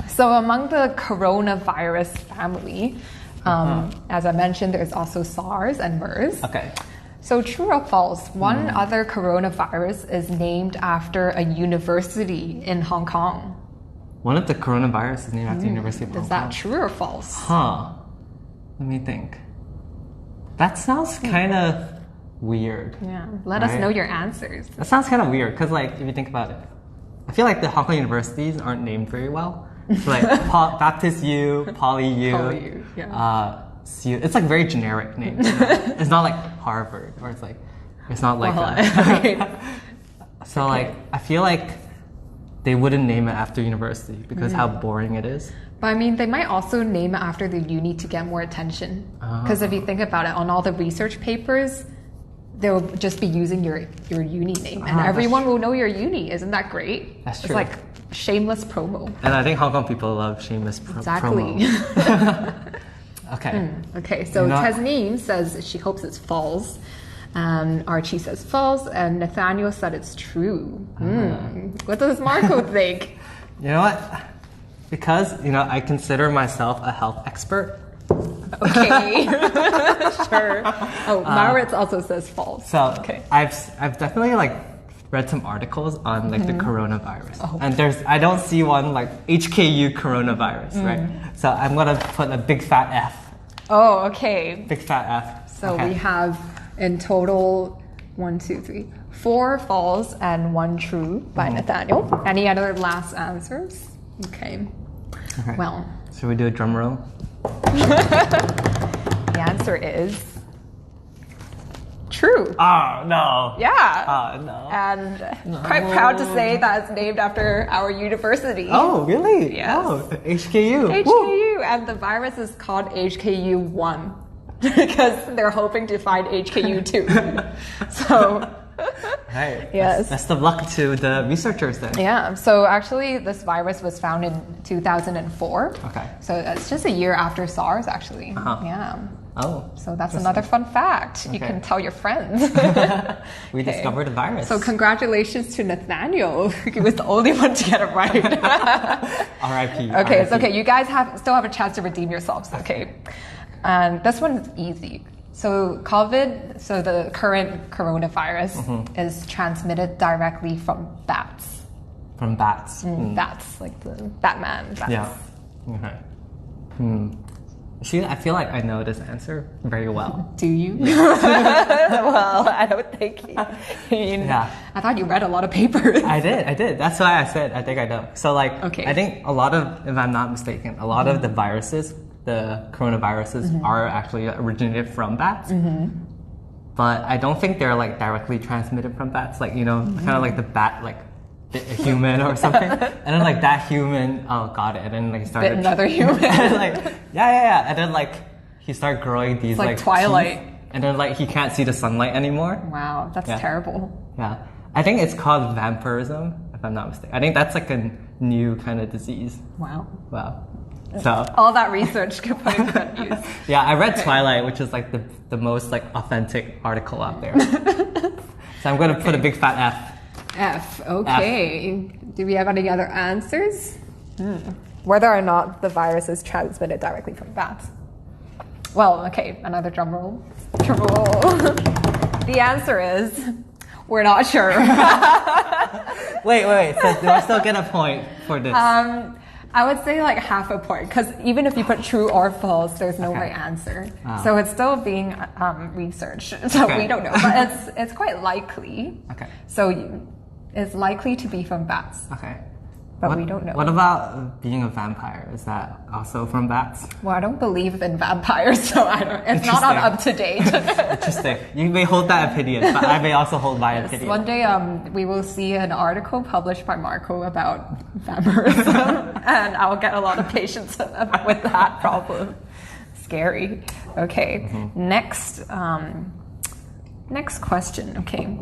[SPEAKER 2] So among the coronavirus family, as I mentioned, there's also SARS and MERS. So true or false, one other coronavirus is named after a university in Hong Kong.
[SPEAKER 1] One of the coronavirus is named after the University of Hong Kong.
[SPEAKER 2] Is that true or false?
[SPEAKER 1] Let me think. That sounds kind of weird.
[SPEAKER 2] Yeah. Let us know your answers.
[SPEAKER 1] That sounds kind of weird because like, if you think about it, I feel like the Hong Kong universities aren't named very well. So like Baptist U, Poly U, CU. It's like very generic names. It's not like Harvard, or it's not like So like I feel like they wouldn't name it after university because how boring it is.
[SPEAKER 2] But I mean, they might also name it after the uni to get more attention. Because if you think about it, on all the research papers, they'll just be using your uni name, and everyone will know your uni. Isn't that great?
[SPEAKER 1] That's true.
[SPEAKER 2] It's like shameless promo.
[SPEAKER 1] And I think Hong Kong people love shameless promo.
[SPEAKER 2] Okay, so Tasneem says she hopes it's false. Archie says false, and Nathaniel said it's true. What does Marco think?
[SPEAKER 1] You know what? Because, I consider myself a health expert.
[SPEAKER 2] Okay. Sure. Maritz also says false.
[SPEAKER 1] So, I've definitely read some articles on the coronavirus. And I don't see one like HKU coronavirus, right? So I'm gonna put a big fat F.
[SPEAKER 2] Oh, okay.
[SPEAKER 1] Big fat F.
[SPEAKER 2] So we have in total 1, 2, 3, 4 false and 1 true by Nathaniel. Any other last answers? Okay. Well.
[SPEAKER 1] Should we do a drum roll?
[SPEAKER 2] The answer is true.
[SPEAKER 1] Oh, no.
[SPEAKER 2] Yeah.
[SPEAKER 1] Oh, no.
[SPEAKER 2] And quite proud to say that it's named after our university.
[SPEAKER 1] Oh, really?
[SPEAKER 2] Yes.
[SPEAKER 1] Oh, HKU.
[SPEAKER 2] HKU.
[SPEAKER 1] Woo.
[SPEAKER 2] And the virus is called HKU1 because they're hoping to find HKU2. So...
[SPEAKER 1] Hey,
[SPEAKER 2] yes.
[SPEAKER 1] Best of luck to the researchers then.
[SPEAKER 2] Yeah, so actually this virus was found in 2004.
[SPEAKER 1] Okay.
[SPEAKER 2] So it's just a year after SARS actually. Yeah.
[SPEAKER 1] Oh.
[SPEAKER 2] So that's another fun fact. You can tell your friends.
[SPEAKER 1] We discovered a virus.
[SPEAKER 2] So congratulations to Nathaniel. He was the only one to get it right.
[SPEAKER 1] R.I.P.
[SPEAKER 2] Okay, it's okay. You guys still have a chance to redeem yourselves. Okay. And this one's easy. So the current coronavirus is transmitted directly from bats.
[SPEAKER 1] From bats.
[SPEAKER 2] Bats, like the Batman bats.
[SPEAKER 1] Yeah. Okay. I feel like I know this answer very well.
[SPEAKER 2] Do you? Well, I don't think you.
[SPEAKER 1] Yeah.
[SPEAKER 2] I thought you read a lot of papers.
[SPEAKER 1] I did. That's why I said I think I know. So I think a lot of, if I'm not mistaken, a lot of the viruses, the coronaviruses are actually originated from bats. But I don't think they're like directly transmitted from bats. Like, kind of like the bat, like a human or something. And then like that human, got it. And then like started...
[SPEAKER 2] Bit another human.
[SPEAKER 1] And, yeah. And then like he started growing these
[SPEAKER 2] like Twilight.
[SPEAKER 1] teeth, and then like he can't see the sunlight anymore.
[SPEAKER 2] Wow, that's terrible.
[SPEAKER 1] Yeah. I think it's called vampirism, if I'm not mistaken. I think that's like a new kind of disease.
[SPEAKER 2] Wow.
[SPEAKER 1] So
[SPEAKER 2] all that research could put into good use.
[SPEAKER 1] Yeah, I read Twilight, which is like the most like authentic article out there. So I'm going to put a big fat F.
[SPEAKER 2] F. Okay. Do we have any other answers? Whether or not the virus is transmitted directly from bats. Well, okay. Another drum roll. Drum roll. The answer is we're not sure.
[SPEAKER 1] Wait. So do I still get a point for this?
[SPEAKER 2] I would say like half a point, because even if you put true or false, there's no right answer. So it's still being researched. So we don't know, but it's quite likely.
[SPEAKER 1] Okay.
[SPEAKER 2] So it's likely to be from bats.
[SPEAKER 1] Okay.
[SPEAKER 2] But we don't know.
[SPEAKER 1] What about being a vampire? Is that also from bats?
[SPEAKER 2] Well, I don't believe in vampires, so I don't. It's not on up to date.
[SPEAKER 1] Interesting. You may hold that opinion, but I may also hold my opinion.
[SPEAKER 2] One day, we will see an article published by Marco about vampirism, and I'll get a lot of patience with that problem. Scary. Okay. Next question. Okay.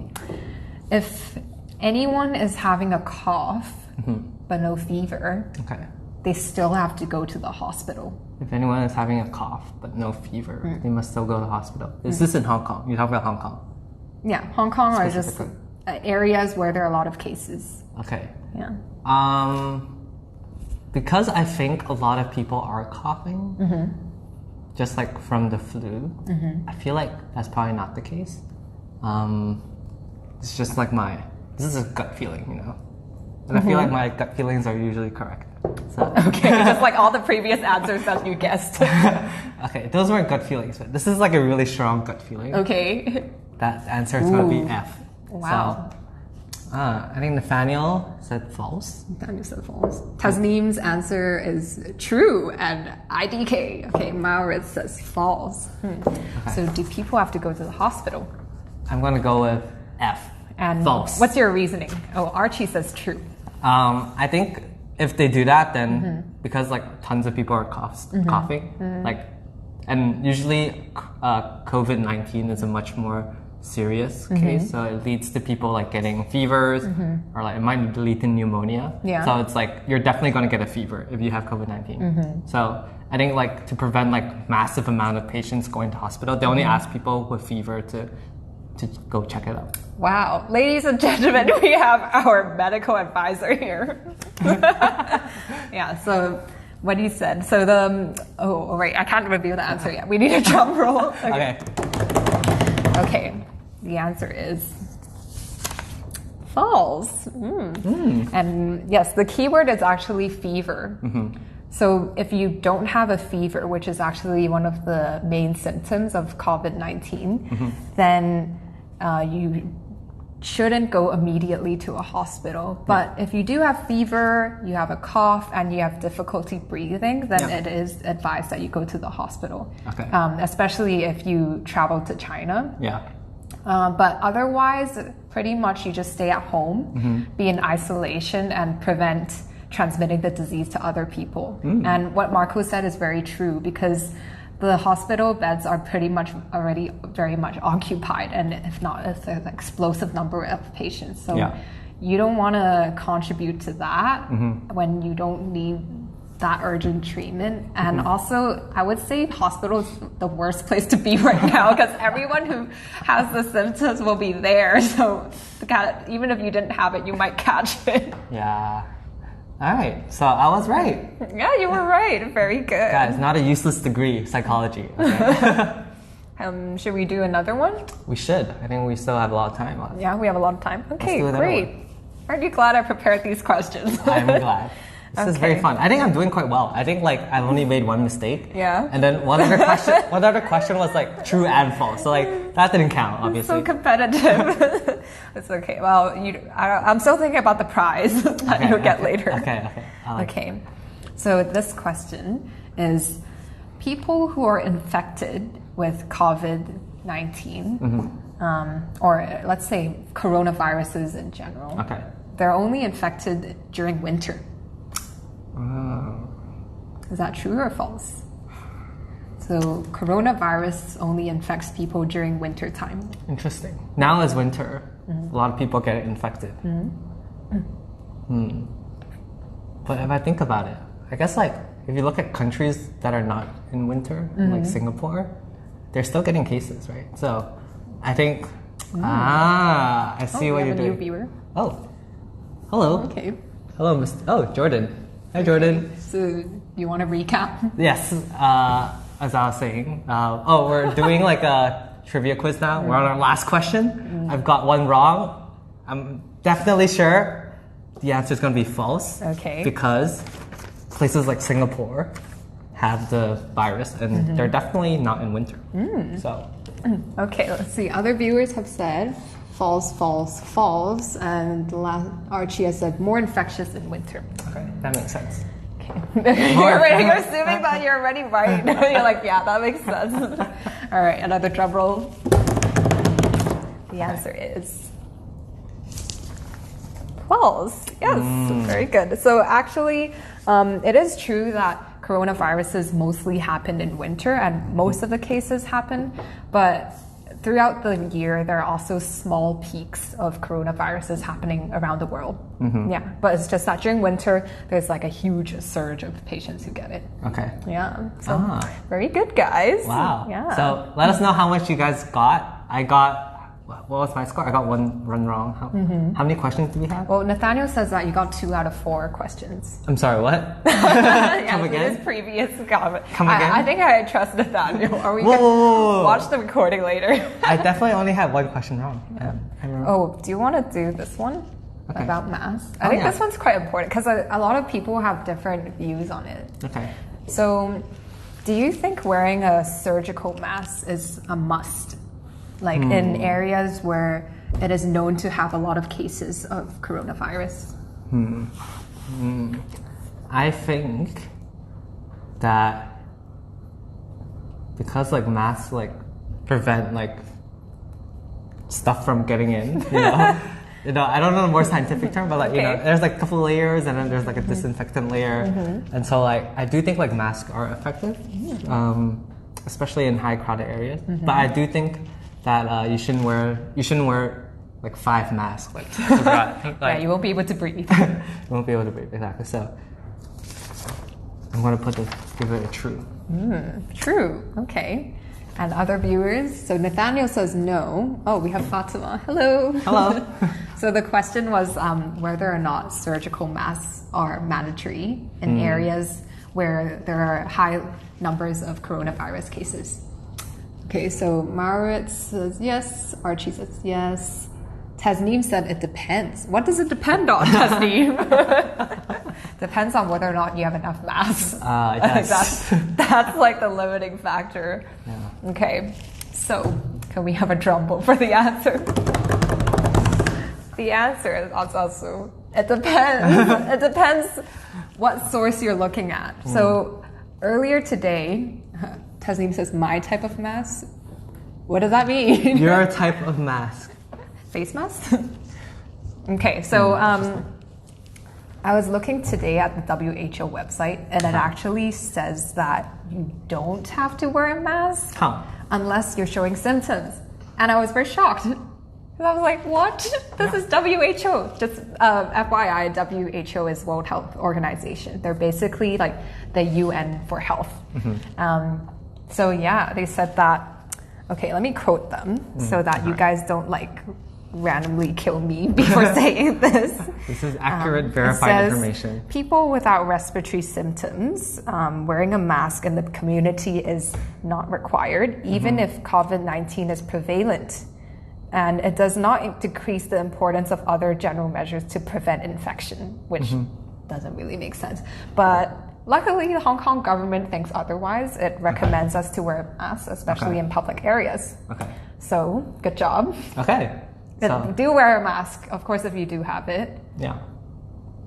[SPEAKER 2] If anyone is having a cough but no fever, they still have to go to the hospital.
[SPEAKER 1] If anyone is having a cough but no fever, they must still go to the hospital. Is this in Hong Kong? You're talking about Hong Kong?
[SPEAKER 2] Yeah, Hong Kong are just areas where there are a lot of cases.
[SPEAKER 1] Okay.
[SPEAKER 2] Yeah.
[SPEAKER 1] Because I think a lot of people are coughing, just like from the flu, I feel like that's probably not the case. It's just like this is a gut feeling, And I feel like my gut feelings are usually correct. So.
[SPEAKER 2] Okay, just like all the previous answers that you guessed.
[SPEAKER 1] Okay, those weren't gut feelings, but this is like a really strong gut feeling.
[SPEAKER 2] Okay.
[SPEAKER 1] That answer is going to be F.
[SPEAKER 2] Wow.
[SPEAKER 1] So, I think Nathaniel said false.
[SPEAKER 2] Nathaniel said false. Tasneem's answer is true, and IDK. Okay, Maurits says false. Okay. So do people have to go to the hospital?
[SPEAKER 1] I'm going to go with F.
[SPEAKER 2] And
[SPEAKER 1] false.
[SPEAKER 2] What's your reasoning? Oh, Archie says true.
[SPEAKER 1] I think if they do that, then because like tons of people are coughing, and usually COVID-19 is a much more serious case, so it leads to people like getting fevers, or like it might lead to pneumonia.
[SPEAKER 2] Yeah.
[SPEAKER 1] So it's like you're definitely going to get a fever if you have COVID-19. So I think like to prevent like massive amount of patients going to hospital, they only ask people with fever to go check it out.
[SPEAKER 2] Wow. Ladies and gentlemen, we have our medical advisor here. Yeah, so what he said. So right, I can't reveal the answer yet. We need a drum roll. Okay. The answer is false. And yes, the keyword is actually fever. So if you don't have a fever, which is actually one of the main symptoms of COVID-19, then shouldn't go immediately to a hospital. But if you do have fever, you have a cough, and you have difficulty breathing, then it is advised that you go to the hospital.
[SPEAKER 1] Okay.
[SPEAKER 2] Especially if you travel to China.
[SPEAKER 1] Yeah.
[SPEAKER 2] But otherwise, pretty much you just stay at home, be in isolation, and prevent transmitting the disease to other people. And what Marco said is very true, because the hospital beds are pretty much already very much occupied, and if not, it's an explosive number of patients. So you don't want to contribute to that when you don't need that urgent treatment. And also, I would say hospital is the worst place to be right now, because everyone who has the symptoms will be there. So even if you didn't have it, you might catch it.
[SPEAKER 1] Yeah. All right, so I was right.
[SPEAKER 2] Yeah, you were right. Very good.
[SPEAKER 1] Guys, not a useless degree, psychology. Okay?
[SPEAKER 2] Should we do another one?
[SPEAKER 1] We should. I think we still have a lot of time left.
[SPEAKER 2] Yeah, we have a lot of time. Okay,
[SPEAKER 1] Let's do
[SPEAKER 2] great.
[SPEAKER 1] one.
[SPEAKER 2] Aren't you glad I prepared these questions?
[SPEAKER 1] I'm glad. This is very fun. I think I'm doing quite well. I think like I've only made one mistake.
[SPEAKER 2] Yeah.
[SPEAKER 1] And then one other question was like true and false. So like that didn't count, obviously.
[SPEAKER 2] So competitive. It's okay. Well, I'm still thinking about the prize that you'll get later.
[SPEAKER 1] Okay.
[SPEAKER 2] Okay. So this question is: people who are infected with COVID-19, or let's say coronaviruses in general.
[SPEAKER 1] Okay.
[SPEAKER 2] They're only infected during winter. Is that true or false? So coronavirus only infects people during winter time.
[SPEAKER 1] Interesting. Now is winter. A lot of people get infected. But if I think about it, I guess like if you look at countries that are not in winter, like Singapore, they're still getting cases, right? So I think, I see what you're doing.
[SPEAKER 2] New viewer.
[SPEAKER 1] Oh, hello.
[SPEAKER 2] Okay.
[SPEAKER 1] Hello, Jordan. Hi, Jordan.
[SPEAKER 2] So you want to recap?
[SPEAKER 1] Yes. As I was saying, we're doing like a trivia quiz now. We're on our last question. I've got one wrong. I'm definitely sure the answer is going to be false.
[SPEAKER 2] Okay.
[SPEAKER 1] Because places like Singapore have the virus, and they're definitely not in winter. So.
[SPEAKER 2] Okay, let's see. Other viewers have said false, false, false, and Archie has said more infectious in winter.
[SPEAKER 1] Okay, that makes sense.
[SPEAKER 2] Okay. You're assuming that you're already right. You're like, yeah, that makes sense. All right, another drum roll. The answer is false. Yes, very good. So actually, it is true that coronaviruses mostly happen in winter, and most of the cases happen, but throughout the year, there are also small peaks of coronaviruses happening around the world. Yeah, but it's just that during winter, there's like a huge surge of patients who get it.
[SPEAKER 1] Okay.
[SPEAKER 2] Yeah, so very good, guys.
[SPEAKER 1] Wow.
[SPEAKER 2] Yeah.
[SPEAKER 1] So let us know how much you guys got. I got, what was my score? I got one wrong. How many questions do we have?
[SPEAKER 2] Well, Nathaniel says that you got 2 out of 4 questions.
[SPEAKER 1] I'm sorry, what?
[SPEAKER 2] Come
[SPEAKER 1] again?
[SPEAKER 2] His previous comment.
[SPEAKER 1] Come again?
[SPEAKER 2] I think I trust Nathaniel. Or we
[SPEAKER 1] Whoa,
[SPEAKER 2] can
[SPEAKER 1] whoa, whoa.
[SPEAKER 2] watch the recording later.
[SPEAKER 1] I definitely only had one question wrong. I remember.
[SPEAKER 2] Oh, do you want to do this one?
[SPEAKER 1] Okay.
[SPEAKER 2] About masks? I think this one's quite important because a lot of people have different views on it.
[SPEAKER 1] Okay.
[SPEAKER 2] So, do you think wearing a surgical mask is a must? Like in areas where it is known to have a lot of cases of coronavirus?
[SPEAKER 1] I think that because like masks like prevent like stuff from getting in, you know, I don't know the more scientific term, but like you know, there's like a couple layers, and then there's like a disinfectant layer, and so like I do think like masks are effective, especially in high crowded areas. But I do think that you shouldn't wear like 5 masks. Like
[SPEAKER 2] Yeah, you won't be able to breathe.
[SPEAKER 1] you won't be able to breathe, exactly. So I'm gonna give it a true.
[SPEAKER 2] True. Okay. And other viewers. So Nathaniel says no. Oh, we have Fatima. Hello.
[SPEAKER 1] Hello.
[SPEAKER 2] So the question was whether or not surgical masks are mandatory in areas where there are high numbers of coronavirus cases. Okay, so Marit says yes. Archie says yes. Tasneem said it depends. What does it depend on, Tasneem? Depends on whether or not you have enough masks.
[SPEAKER 1] Yes.
[SPEAKER 2] That's like the limiting factor.
[SPEAKER 1] Yeah.
[SPEAKER 2] Okay, so can we have a drum roll for the answer? The answer is also, it depends. It depends what source you're looking at. So earlier today, Tasneem says, my type of mask. What does that mean?
[SPEAKER 1] Your type of mask.
[SPEAKER 2] Face mask? Okay, so I was looking today at the WHO website, and it actually says that you don't have to wear a mask unless you're showing symptoms. And I was very shocked. I was like, what? This is WHO. Just FYI, WHO is World Health Organization. They're basically like the UN for health. So yeah, they said that, okay, let me quote them so that you guys don't like randomly kill me before saying this.
[SPEAKER 1] This is accurate, verified information.
[SPEAKER 2] People without respiratory symptoms, wearing a mask in the community is not required, even if COVID-19 is prevalent. And it does not decrease the importance of other general measures to prevent infection, which doesn't really make sense. But luckily, the Hong Kong government thinks otherwise. It recommends us to wear a mask, especially in public areas. So, good job. So, do wear a mask, of course, if you do have it.
[SPEAKER 1] Yeah.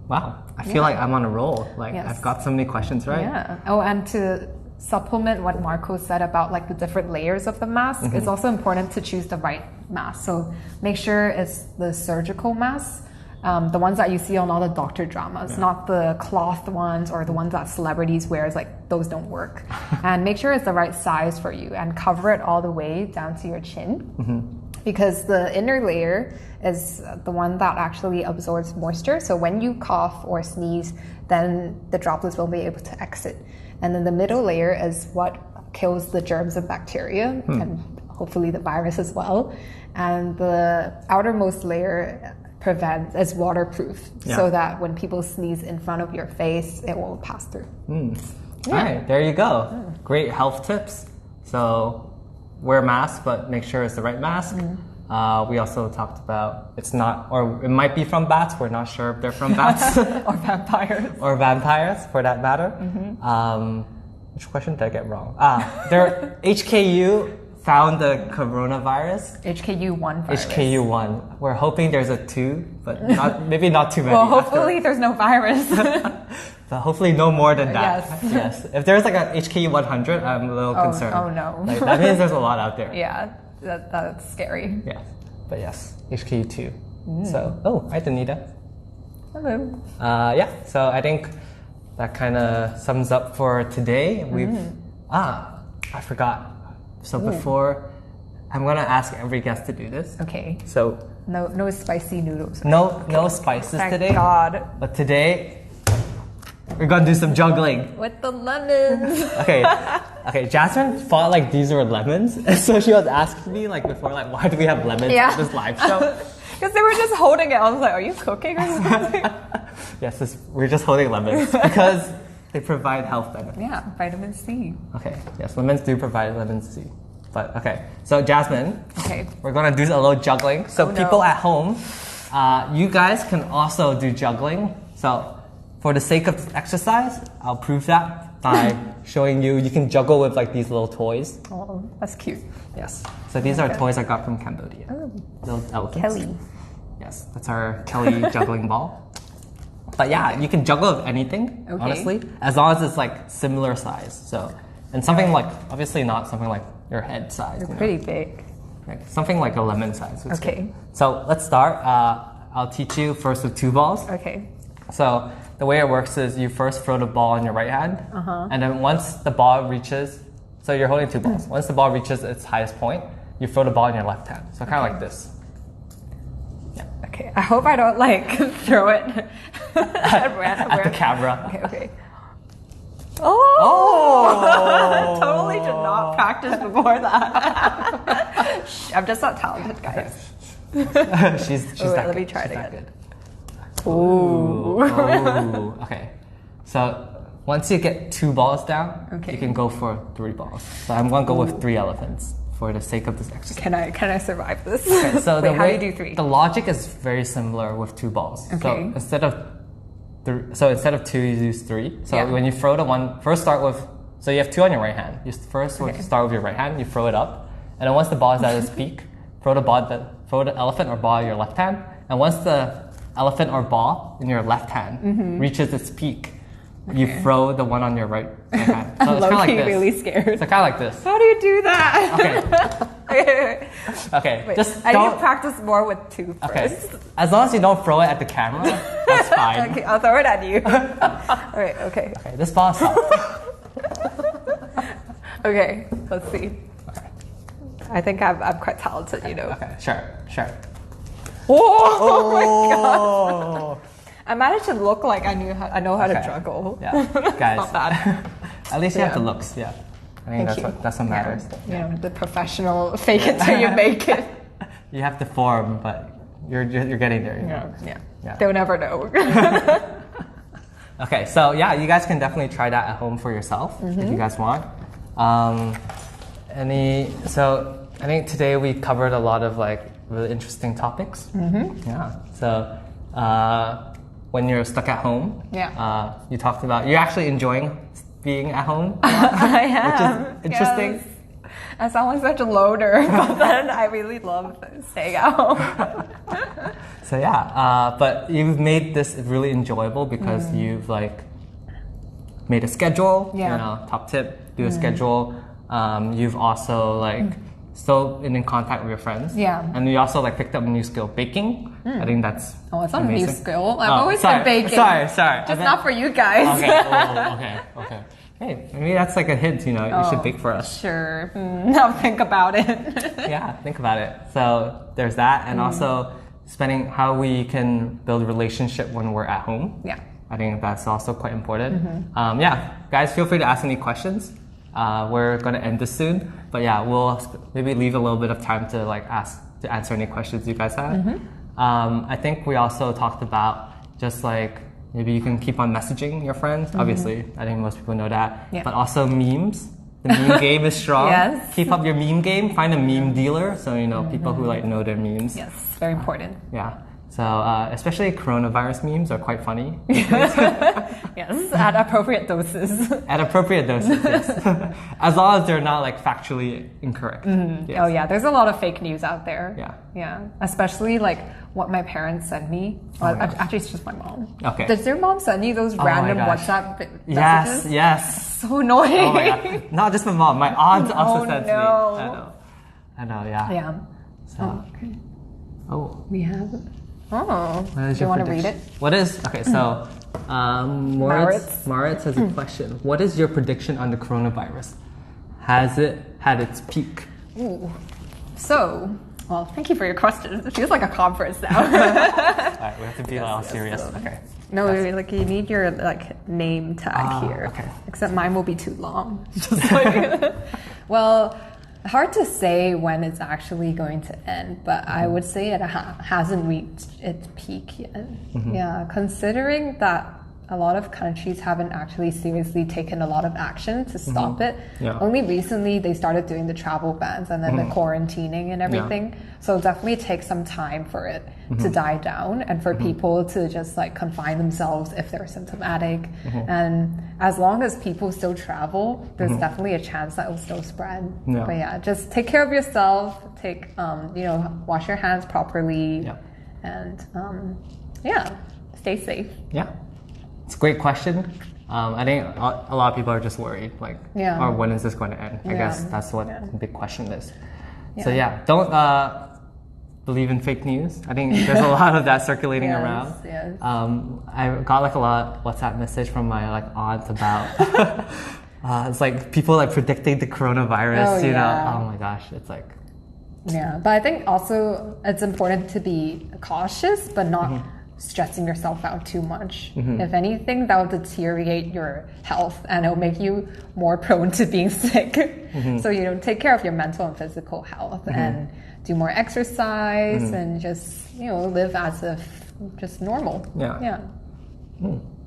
[SPEAKER 1] Wow. I feel like I'm on a roll. Like, I've got so many questions right.
[SPEAKER 2] Yeah. Oh, and to supplement what Marco said about like the different layers of the mask, it's also important to choose the right mask. So make sure it's the surgical mask, the ones that you see on all the doctor dramas, not the cloth ones or the ones that celebrities wear. Like those don't work. And make sure it's the right size for you and cover it all the way down to your chin. Because the inner layer is the one that actually absorbs moisture. So when you cough or sneeze, then the droplets will be able to exit. And then the middle layer is what kills the germs and bacteria and hopefully the virus as well. And the outermost layer is waterproof so that when people sneeze in front of your face, it won't pass through.
[SPEAKER 1] All right, there you go. Great health tips. So wear a mask, but make sure it's the right mask. We also talked about it's not, or it might be from bats. We're not sure if they're from bats.
[SPEAKER 2] Or vampires.
[SPEAKER 1] Or vampires, for that matter. Which question did I get wrong? HKU found the coronavirus.
[SPEAKER 2] HKU1 virus.
[SPEAKER 1] HKU1. We're hoping there's a 2, but maybe not too many.
[SPEAKER 2] Well, hopefully there's no virus.
[SPEAKER 1] But hopefully no more than that. Yes. If there's like a HKU100, I'm a little concerned.
[SPEAKER 2] Oh no.
[SPEAKER 1] Like, that means there's a lot out there.
[SPEAKER 2] Yeah, that's scary.
[SPEAKER 1] Yeah. But yes, HKU2. So, hi Danita.
[SPEAKER 2] Hello.
[SPEAKER 1] So I think that kind of sums up for today. I forgot. So before, I'm gonna ask every guest to do this.
[SPEAKER 2] Okay.
[SPEAKER 1] So
[SPEAKER 2] no spicy noodles.
[SPEAKER 1] Right? No spices
[SPEAKER 2] Thank
[SPEAKER 1] today.
[SPEAKER 2] God.
[SPEAKER 1] But today, we're gonna do some juggling.
[SPEAKER 2] With the lemons.
[SPEAKER 1] Okay, Jasmine thought like these were lemons. And so she was asking me like before, like, why do we have lemons in this live show?
[SPEAKER 2] Because they were just holding it. I was like, are you cooking or something?
[SPEAKER 1] Yes, we're just holding lemons because they provide health benefits.
[SPEAKER 2] Yeah, vitamin C.
[SPEAKER 1] Okay, yes, lemons do provide vitamin C. But okay, so Jasmine,
[SPEAKER 2] okay,
[SPEAKER 1] we're gonna do a little juggling. So people at home, you guys can also do juggling. So for the sake of this exercise, I'll prove that by showing you can juggle with like these little toys.
[SPEAKER 2] Oh, that's cute.
[SPEAKER 1] Yes. So these are toys I got from Cambodia. Little elephants.
[SPEAKER 2] Kelly.
[SPEAKER 1] Yes, that's our Kelly juggling ball. But yeah, you can juggle with anything, honestly, as long as it's like similar size. So, and something like, obviously not something like your head size.
[SPEAKER 2] You're pretty big.
[SPEAKER 1] Like something like a lemon size.
[SPEAKER 2] Okay.
[SPEAKER 1] Good. So let's start. I'll teach you first with 2 balls.
[SPEAKER 2] Okay.
[SPEAKER 1] So the way it works is you first throw the ball in your right hand, and then once the ball reaches, so you're holding 2 balls. Once the ball reaches its highest point, you throw the ball in your left hand. So kind of like this. Yeah.
[SPEAKER 2] Okay. I hope I don't like throw it
[SPEAKER 1] at the camera.
[SPEAKER 2] Okay. Oh! Totally did not practice before that. I'm just not talented, guys.
[SPEAKER 1] she's
[SPEAKER 2] wait,
[SPEAKER 1] that
[SPEAKER 2] let me
[SPEAKER 1] good.
[SPEAKER 2] try it
[SPEAKER 1] She's that
[SPEAKER 2] again.
[SPEAKER 1] good. Ooh. Okay. So once you get 2 balls down, you can go for 3 balls. So I'm gonna go with 3 elephants for the sake of this exercise.
[SPEAKER 2] Can I survive this?
[SPEAKER 1] Okay, so
[SPEAKER 2] wait, how do you do 3?
[SPEAKER 1] The logic is very similar with 2 balls.
[SPEAKER 2] Okay.
[SPEAKER 1] So instead of 2, you use 3. So when you throw the one, first start with, so you have 2 on your right hand. You first start with your right hand, you throw it up, and then once the ball is at its peak, throw the elephant or ball in your left hand, And once the elephant or ball in your left hand reaches its peak, you throw the one on your right hand. So it's kind of like this.
[SPEAKER 2] Really scared.
[SPEAKER 1] So kind of like this.
[SPEAKER 2] How do you do that?
[SPEAKER 1] Okay. Okay.
[SPEAKER 2] Wait,
[SPEAKER 1] just
[SPEAKER 2] I
[SPEAKER 1] don't.
[SPEAKER 2] need to practice more with two
[SPEAKER 1] Okay.
[SPEAKER 2] first.
[SPEAKER 1] As long as you don't throw it at the camera, that's fine.
[SPEAKER 2] Okay, I'll throw it at you. All right. Okay.
[SPEAKER 1] Okay. This ball is soft.
[SPEAKER 2] Okay. Let's see.
[SPEAKER 1] Okay.
[SPEAKER 2] I think I'm quite talented, you know.
[SPEAKER 1] Okay. Sure.
[SPEAKER 2] Oh my god! I managed to look like I know how to juggle.
[SPEAKER 1] Yeah, guys.
[SPEAKER 2] Not bad.
[SPEAKER 1] At least you have the looks. Yeah. I think that's what matters.
[SPEAKER 2] You know, the professional fake it till you make it.
[SPEAKER 1] You have the form, but you're getting there. You know?
[SPEAKER 2] Yeah. They'll never know.
[SPEAKER 1] Okay, so yeah, you guys can definitely try that at home for yourself if you guys want. So I think today we covered a lot of like really interesting topics. Yeah. So when you're stuck at home, you talked about you're actually enjoying being at home.
[SPEAKER 2] I am.
[SPEAKER 1] Which is interesting.
[SPEAKER 2] Yes. I sound like such a loner, but then I really love staying at home.
[SPEAKER 1] So yeah, but you've made this really enjoyable because you've like made a schedule. You know, top tip: do a schedule. You've also like still in contact with your friends. Yeah, and you also like picked up a new skill, baking. I think that's
[SPEAKER 2] it's not amazing. A new skill. I've always been baking.
[SPEAKER 1] Sorry.
[SPEAKER 2] Just not for you guys.
[SPEAKER 1] Okay. Hey, maybe that's like a hint, you know, you should bake for us.
[SPEAKER 2] Sure. I'll think about it.
[SPEAKER 1] Yeah, think about it. So there's that. And also spending how we can build a relationship when we're at home. Yeah. I think that's also quite important. Yeah, guys, feel free to ask any questions. We're going to end this soon. But yeah, we'll maybe leave a little bit of time to like answer any questions you guys have. I think we also talked about just like maybe you can keep on messaging your friends. Obviously, I think most people know that. Yeah. But also memes. The meme game is strong. Yes. Keep up your meme game. Find a meme dealer. So, you know, people who like know their memes.
[SPEAKER 2] Yes, very important.
[SPEAKER 1] Yeah. So, especially coronavirus memes are quite funny.
[SPEAKER 2] Yes, at appropriate doses.
[SPEAKER 1] At appropriate doses, yes. As long as they're not like factually incorrect. Yes.
[SPEAKER 2] Oh yeah, there's a lot of fake news out there.
[SPEAKER 1] Yeah.
[SPEAKER 2] Especially like what my parents sent me. Actually, it's just my mom.
[SPEAKER 1] Okay.
[SPEAKER 2] Does your mom send you those random WhatsApp messages?
[SPEAKER 1] Yes.
[SPEAKER 2] So annoying.
[SPEAKER 1] Oh my god. Not just my mom. My aunt also sends me. I know. Yeah.
[SPEAKER 2] Yeah.
[SPEAKER 1] So. Oh.
[SPEAKER 2] We have. Oh.
[SPEAKER 1] Do
[SPEAKER 2] you want to read it?
[SPEAKER 1] What is? Okay. So. Maritz has a question. What is your prediction on the coronavirus? Has it had its peak?
[SPEAKER 2] Ooh. So, well, thank you for your question. It feels like a conference now.
[SPEAKER 1] All right, we have to be all serious. Okay.
[SPEAKER 2] No, like you need your like name tag here.
[SPEAKER 1] Okay.
[SPEAKER 2] Except mine will be too long. Just like, well, hard to say when it's actually going to end, but I would say it hasn't reached its peak yet. Yeah, considering that a lot of countries haven't actually seriously taken a lot of action to stop it. Yeah. Only recently they started doing the travel bans and then the quarantining and everything. Yeah. So definitely take some time for it to die down and for people to just like confine themselves if they're symptomatic. And as long as people still travel, there's definitely a chance that it will still spread. Yeah. But yeah, just take care of yourself. Wash your hands properly, and stay safe.
[SPEAKER 1] Yeah. It's a great question. I think a lot of people are just worried, like, or when is this going to end? I guess that's what the big question is. Yeah. So don't believe in fake news. I think there's a lot of that circulating around. Yes. I got like a lot of WhatsApp message from my like aunt about it's like people like predicting the coronavirus. You know, oh my gosh, it's like.
[SPEAKER 2] Yeah, but I think also it's important to be cautious, but not. Stressing yourself out too much. If anything, that will deteriorate your health and it'll make you more prone to being sick. So take care of your mental and physical health and do more exercise and just live as if just normal.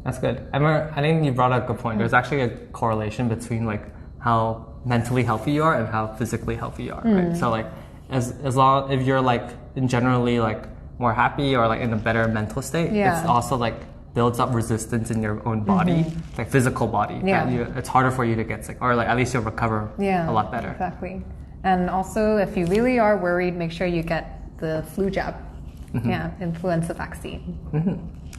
[SPEAKER 1] That's good. I think you brought up a good point. There's actually a correlation between like how mentally healthy you are and how physically healthy you are. Right? So like as long if you're like in generally like more happy or like in a better mental state, it's also like builds up resistance in your own body, like physical body. It's harder for you to get sick, or like at least you'll recover a lot better.
[SPEAKER 2] Exactly. And also, if you really are worried, make sure you get the flu jab. Yeah, influenza vaccine.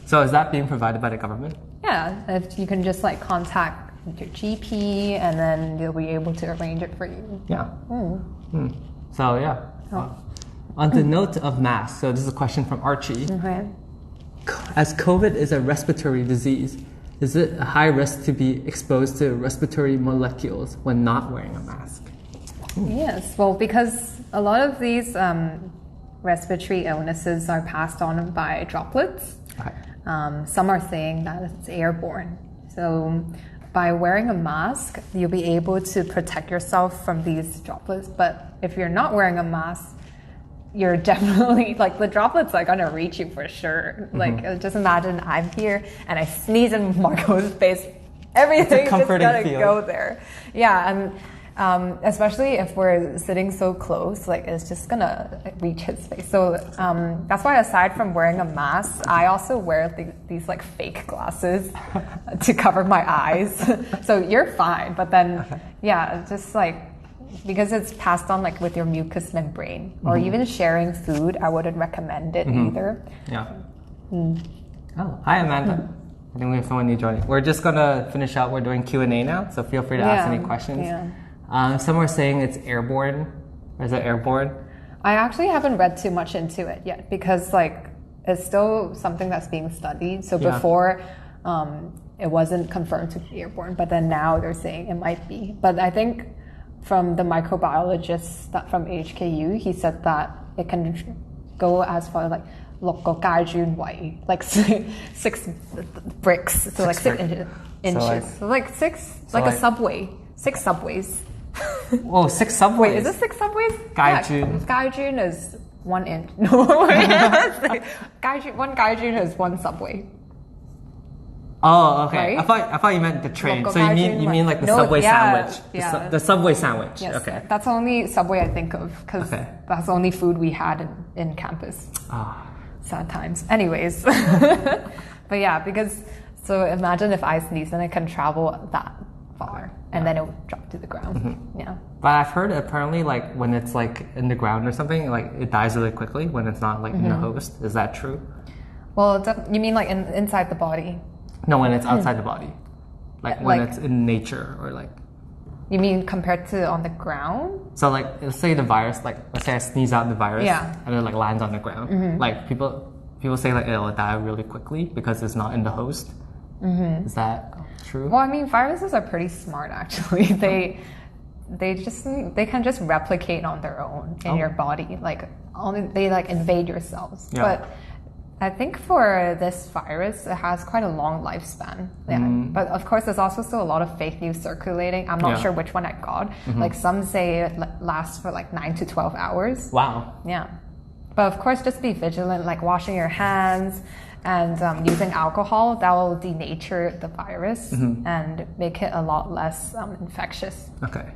[SPEAKER 1] So is that being provided by the government?
[SPEAKER 2] Yeah, if you can just like contact your GP and then they'll be able to arrange it for you.
[SPEAKER 1] Yeah. So yeah. On the note of masks, so this is a question from Archie.
[SPEAKER 2] Okay.
[SPEAKER 1] As COVID is a respiratory disease, is it a high risk to be exposed to respiratory molecules when not wearing a mask?
[SPEAKER 2] Yes, well, because a lot of these respiratory illnesses are passed on by droplets.
[SPEAKER 1] Okay.
[SPEAKER 2] Some are saying that it's airborne. So by wearing a mask, you'll be able to protect yourself from these droplets. But if you're not wearing a mask, you're definitely, like, the droplets are gonna reach you for sure. Like, just imagine I'm here and I sneeze in Marco's face. Everything's just gonna go there. Yeah, and especially if we're sitting so close, like, it's just gonna reach his face. So that's why, aside from wearing a mask, I also wear these like fake glasses to cover my eyes. So you're fine, but then yeah, just like, because it's passed on like with your mucous membrane, or even sharing food, I wouldn't recommend it either.
[SPEAKER 1] Yeah. Oh, hi Amanda. I think we have someone new joining. We're just gonna finish out. We're doing Q&A now, so feel free to ask any questions.
[SPEAKER 2] Yeah.
[SPEAKER 1] Some are saying it's airborne. Or is it airborne?
[SPEAKER 2] I actually haven't read too much into it yet, because like it's still something that's being studied. So before it wasn't confirmed to be airborne, but then now they're saying it might be. But I think from the microbiologist that from HKU, he said that it can go as far as like 6個階磚位, like 6 bricks, so like 6 inches. So like 6, like a subway, 6 subways.
[SPEAKER 1] Oh, 6 subways.
[SPEAKER 2] Wait, is it 6 subways?
[SPEAKER 1] 階磚.
[SPEAKER 2] Gaijun is 1 inch. No, wait. One gaijun is 1 subway.
[SPEAKER 1] Oh, okay.
[SPEAKER 2] Right?
[SPEAKER 1] I thought you meant the train.
[SPEAKER 2] Local
[SPEAKER 1] So you mean like the Subway sandwich?
[SPEAKER 2] Yeah.
[SPEAKER 1] The Subway sandwich.
[SPEAKER 2] Yes,
[SPEAKER 1] Okay.
[SPEAKER 2] that's the only Subway I think of, because that's the only food we had in campus. Sad times. Anyways. But yeah, because, so imagine if I sneeze and it can travel that far and then it would drop to the ground. Yeah.
[SPEAKER 1] But I've heard apparently like when it's like in the ground or something, like it dies really quickly when it's not like in the host. Is that true?
[SPEAKER 2] Well, you mean like inside the body?
[SPEAKER 1] No, when it's outside the body. Like when it's in nature, or like...
[SPEAKER 2] You mean compared to on the ground?
[SPEAKER 1] So like, let's say the virus, like let's say I sneeze out the virus and it like lands on the ground. Like people say like it'll die really quickly because it's not in the host. Is that true?
[SPEAKER 2] Well, I mean, viruses are pretty smart actually. They can just replicate on their own in your body. Like they like invade your cells.
[SPEAKER 1] Yeah.
[SPEAKER 2] But I think for this virus, it has quite a long lifespan. Yeah. But of course, there's also still a lot of fake news circulating. I'm not sure which one I got. Like some say it lasts for like 9 to 12 hours.
[SPEAKER 1] Wow.
[SPEAKER 2] Yeah. But of course, just be vigilant, like washing your hands and using alcohol. That will denature the virus and make it a lot less infectious.
[SPEAKER 1] Okay.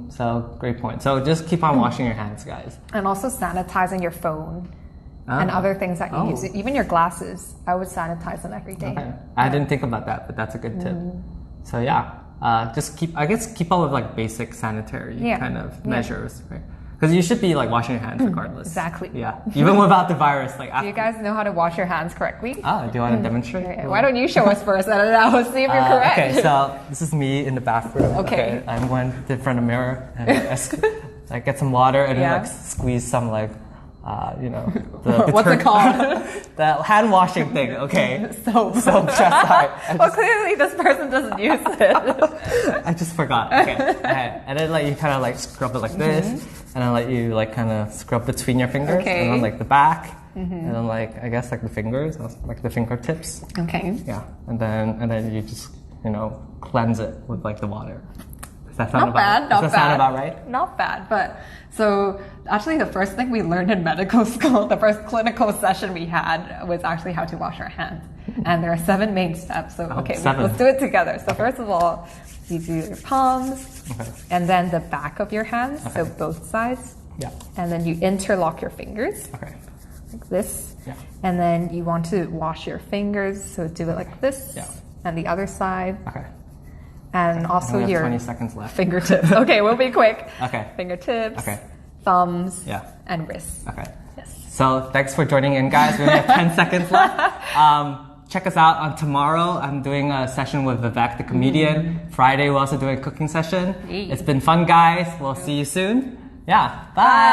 [SPEAKER 1] So great point. So just keep on washing your hands, guys.
[SPEAKER 2] And also sanitizing your phone. And other things that you use. Even your glasses, I would sanitize them every day.
[SPEAKER 1] Okay. I didn't think about that, but that's a good tip. So yeah, just keep up with like basic sanitary kind of measures, right? Because you should be like washing your hands regardless.
[SPEAKER 2] Exactly.
[SPEAKER 1] Yeah. Even without the virus, like after.
[SPEAKER 2] Do you guys know how to wash your hands correctly?
[SPEAKER 1] Do you want to demonstrate?
[SPEAKER 2] Why don't you show us first, and then I'll see if you're correct.
[SPEAKER 1] Okay, so this is me in the bathroom.
[SPEAKER 2] Okay.
[SPEAKER 1] I'm going to in front of the mirror and I get some water and then like squeeze some like.
[SPEAKER 2] What's it called?
[SPEAKER 1] The hand washing thing, okay.
[SPEAKER 2] Soap.
[SPEAKER 1] Sorry.
[SPEAKER 2] Well, clearly this person doesn't use it.
[SPEAKER 1] I just forgot. Okay. And then like you kind of like scrub it like this, and then like you like kind of scrub between your fingers, and then like the back, and then like I guess like the fingers, like the fingertips.
[SPEAKER 2] Okay.
[SPEAKER 1] Yeah, and then you just cleanse it with like the water. Does that sound about right?
[SPEAKER 2] Not bad, but so actually the first thing we learned in medical school, the first clinical session we had was actually how to wash our hands. And there are 7 main steps. So let's do it together. So first of all, you do your palms, and then the back of your hands, so both sides.
[SPEAKER 1] Yeah.
[SPEAKER 2] And then you interlock your fingers.
[SPEAKER 1] Okay.
[SPEAKER 2] Like this.
[SPEAKER 1] Yeah.
[SPEAKER 2] And then you want to wash your fingers, so do it like this.
[SPEAKER 1] Yeah.
[SPEAKER 2] And the other side.
[SPEAKER 1] Okay.
[SPEAKER 2] And also
[SPEAKER 1] we have
[SPEAKER 2] your
[SPEAKER 1] 20 seconds left.
[SPEAKER 2] Fingertips. Okay, we'll be quick.
[SPEAKER 1] Okay.
[SPEAKER 2] Fingertips.
[SPEAKER 1] Okay.
[SPEAKER 2] Thumbs.
[SPEAKER 1] Yeah.
[SPEAKER 2] And wrists.
[SPEAKER 1] Okay.
[SPEAKER 2] Yes.
[SPEAKER 1] So thanks for joining in, guys. We only have 10 seconds left. Check us out on tomorrow. I'm doing a session with Vivek, the comedian. Friday, we're also doing a cooking session. It's been fun, guys. We'll see you soon. Yeah, bye.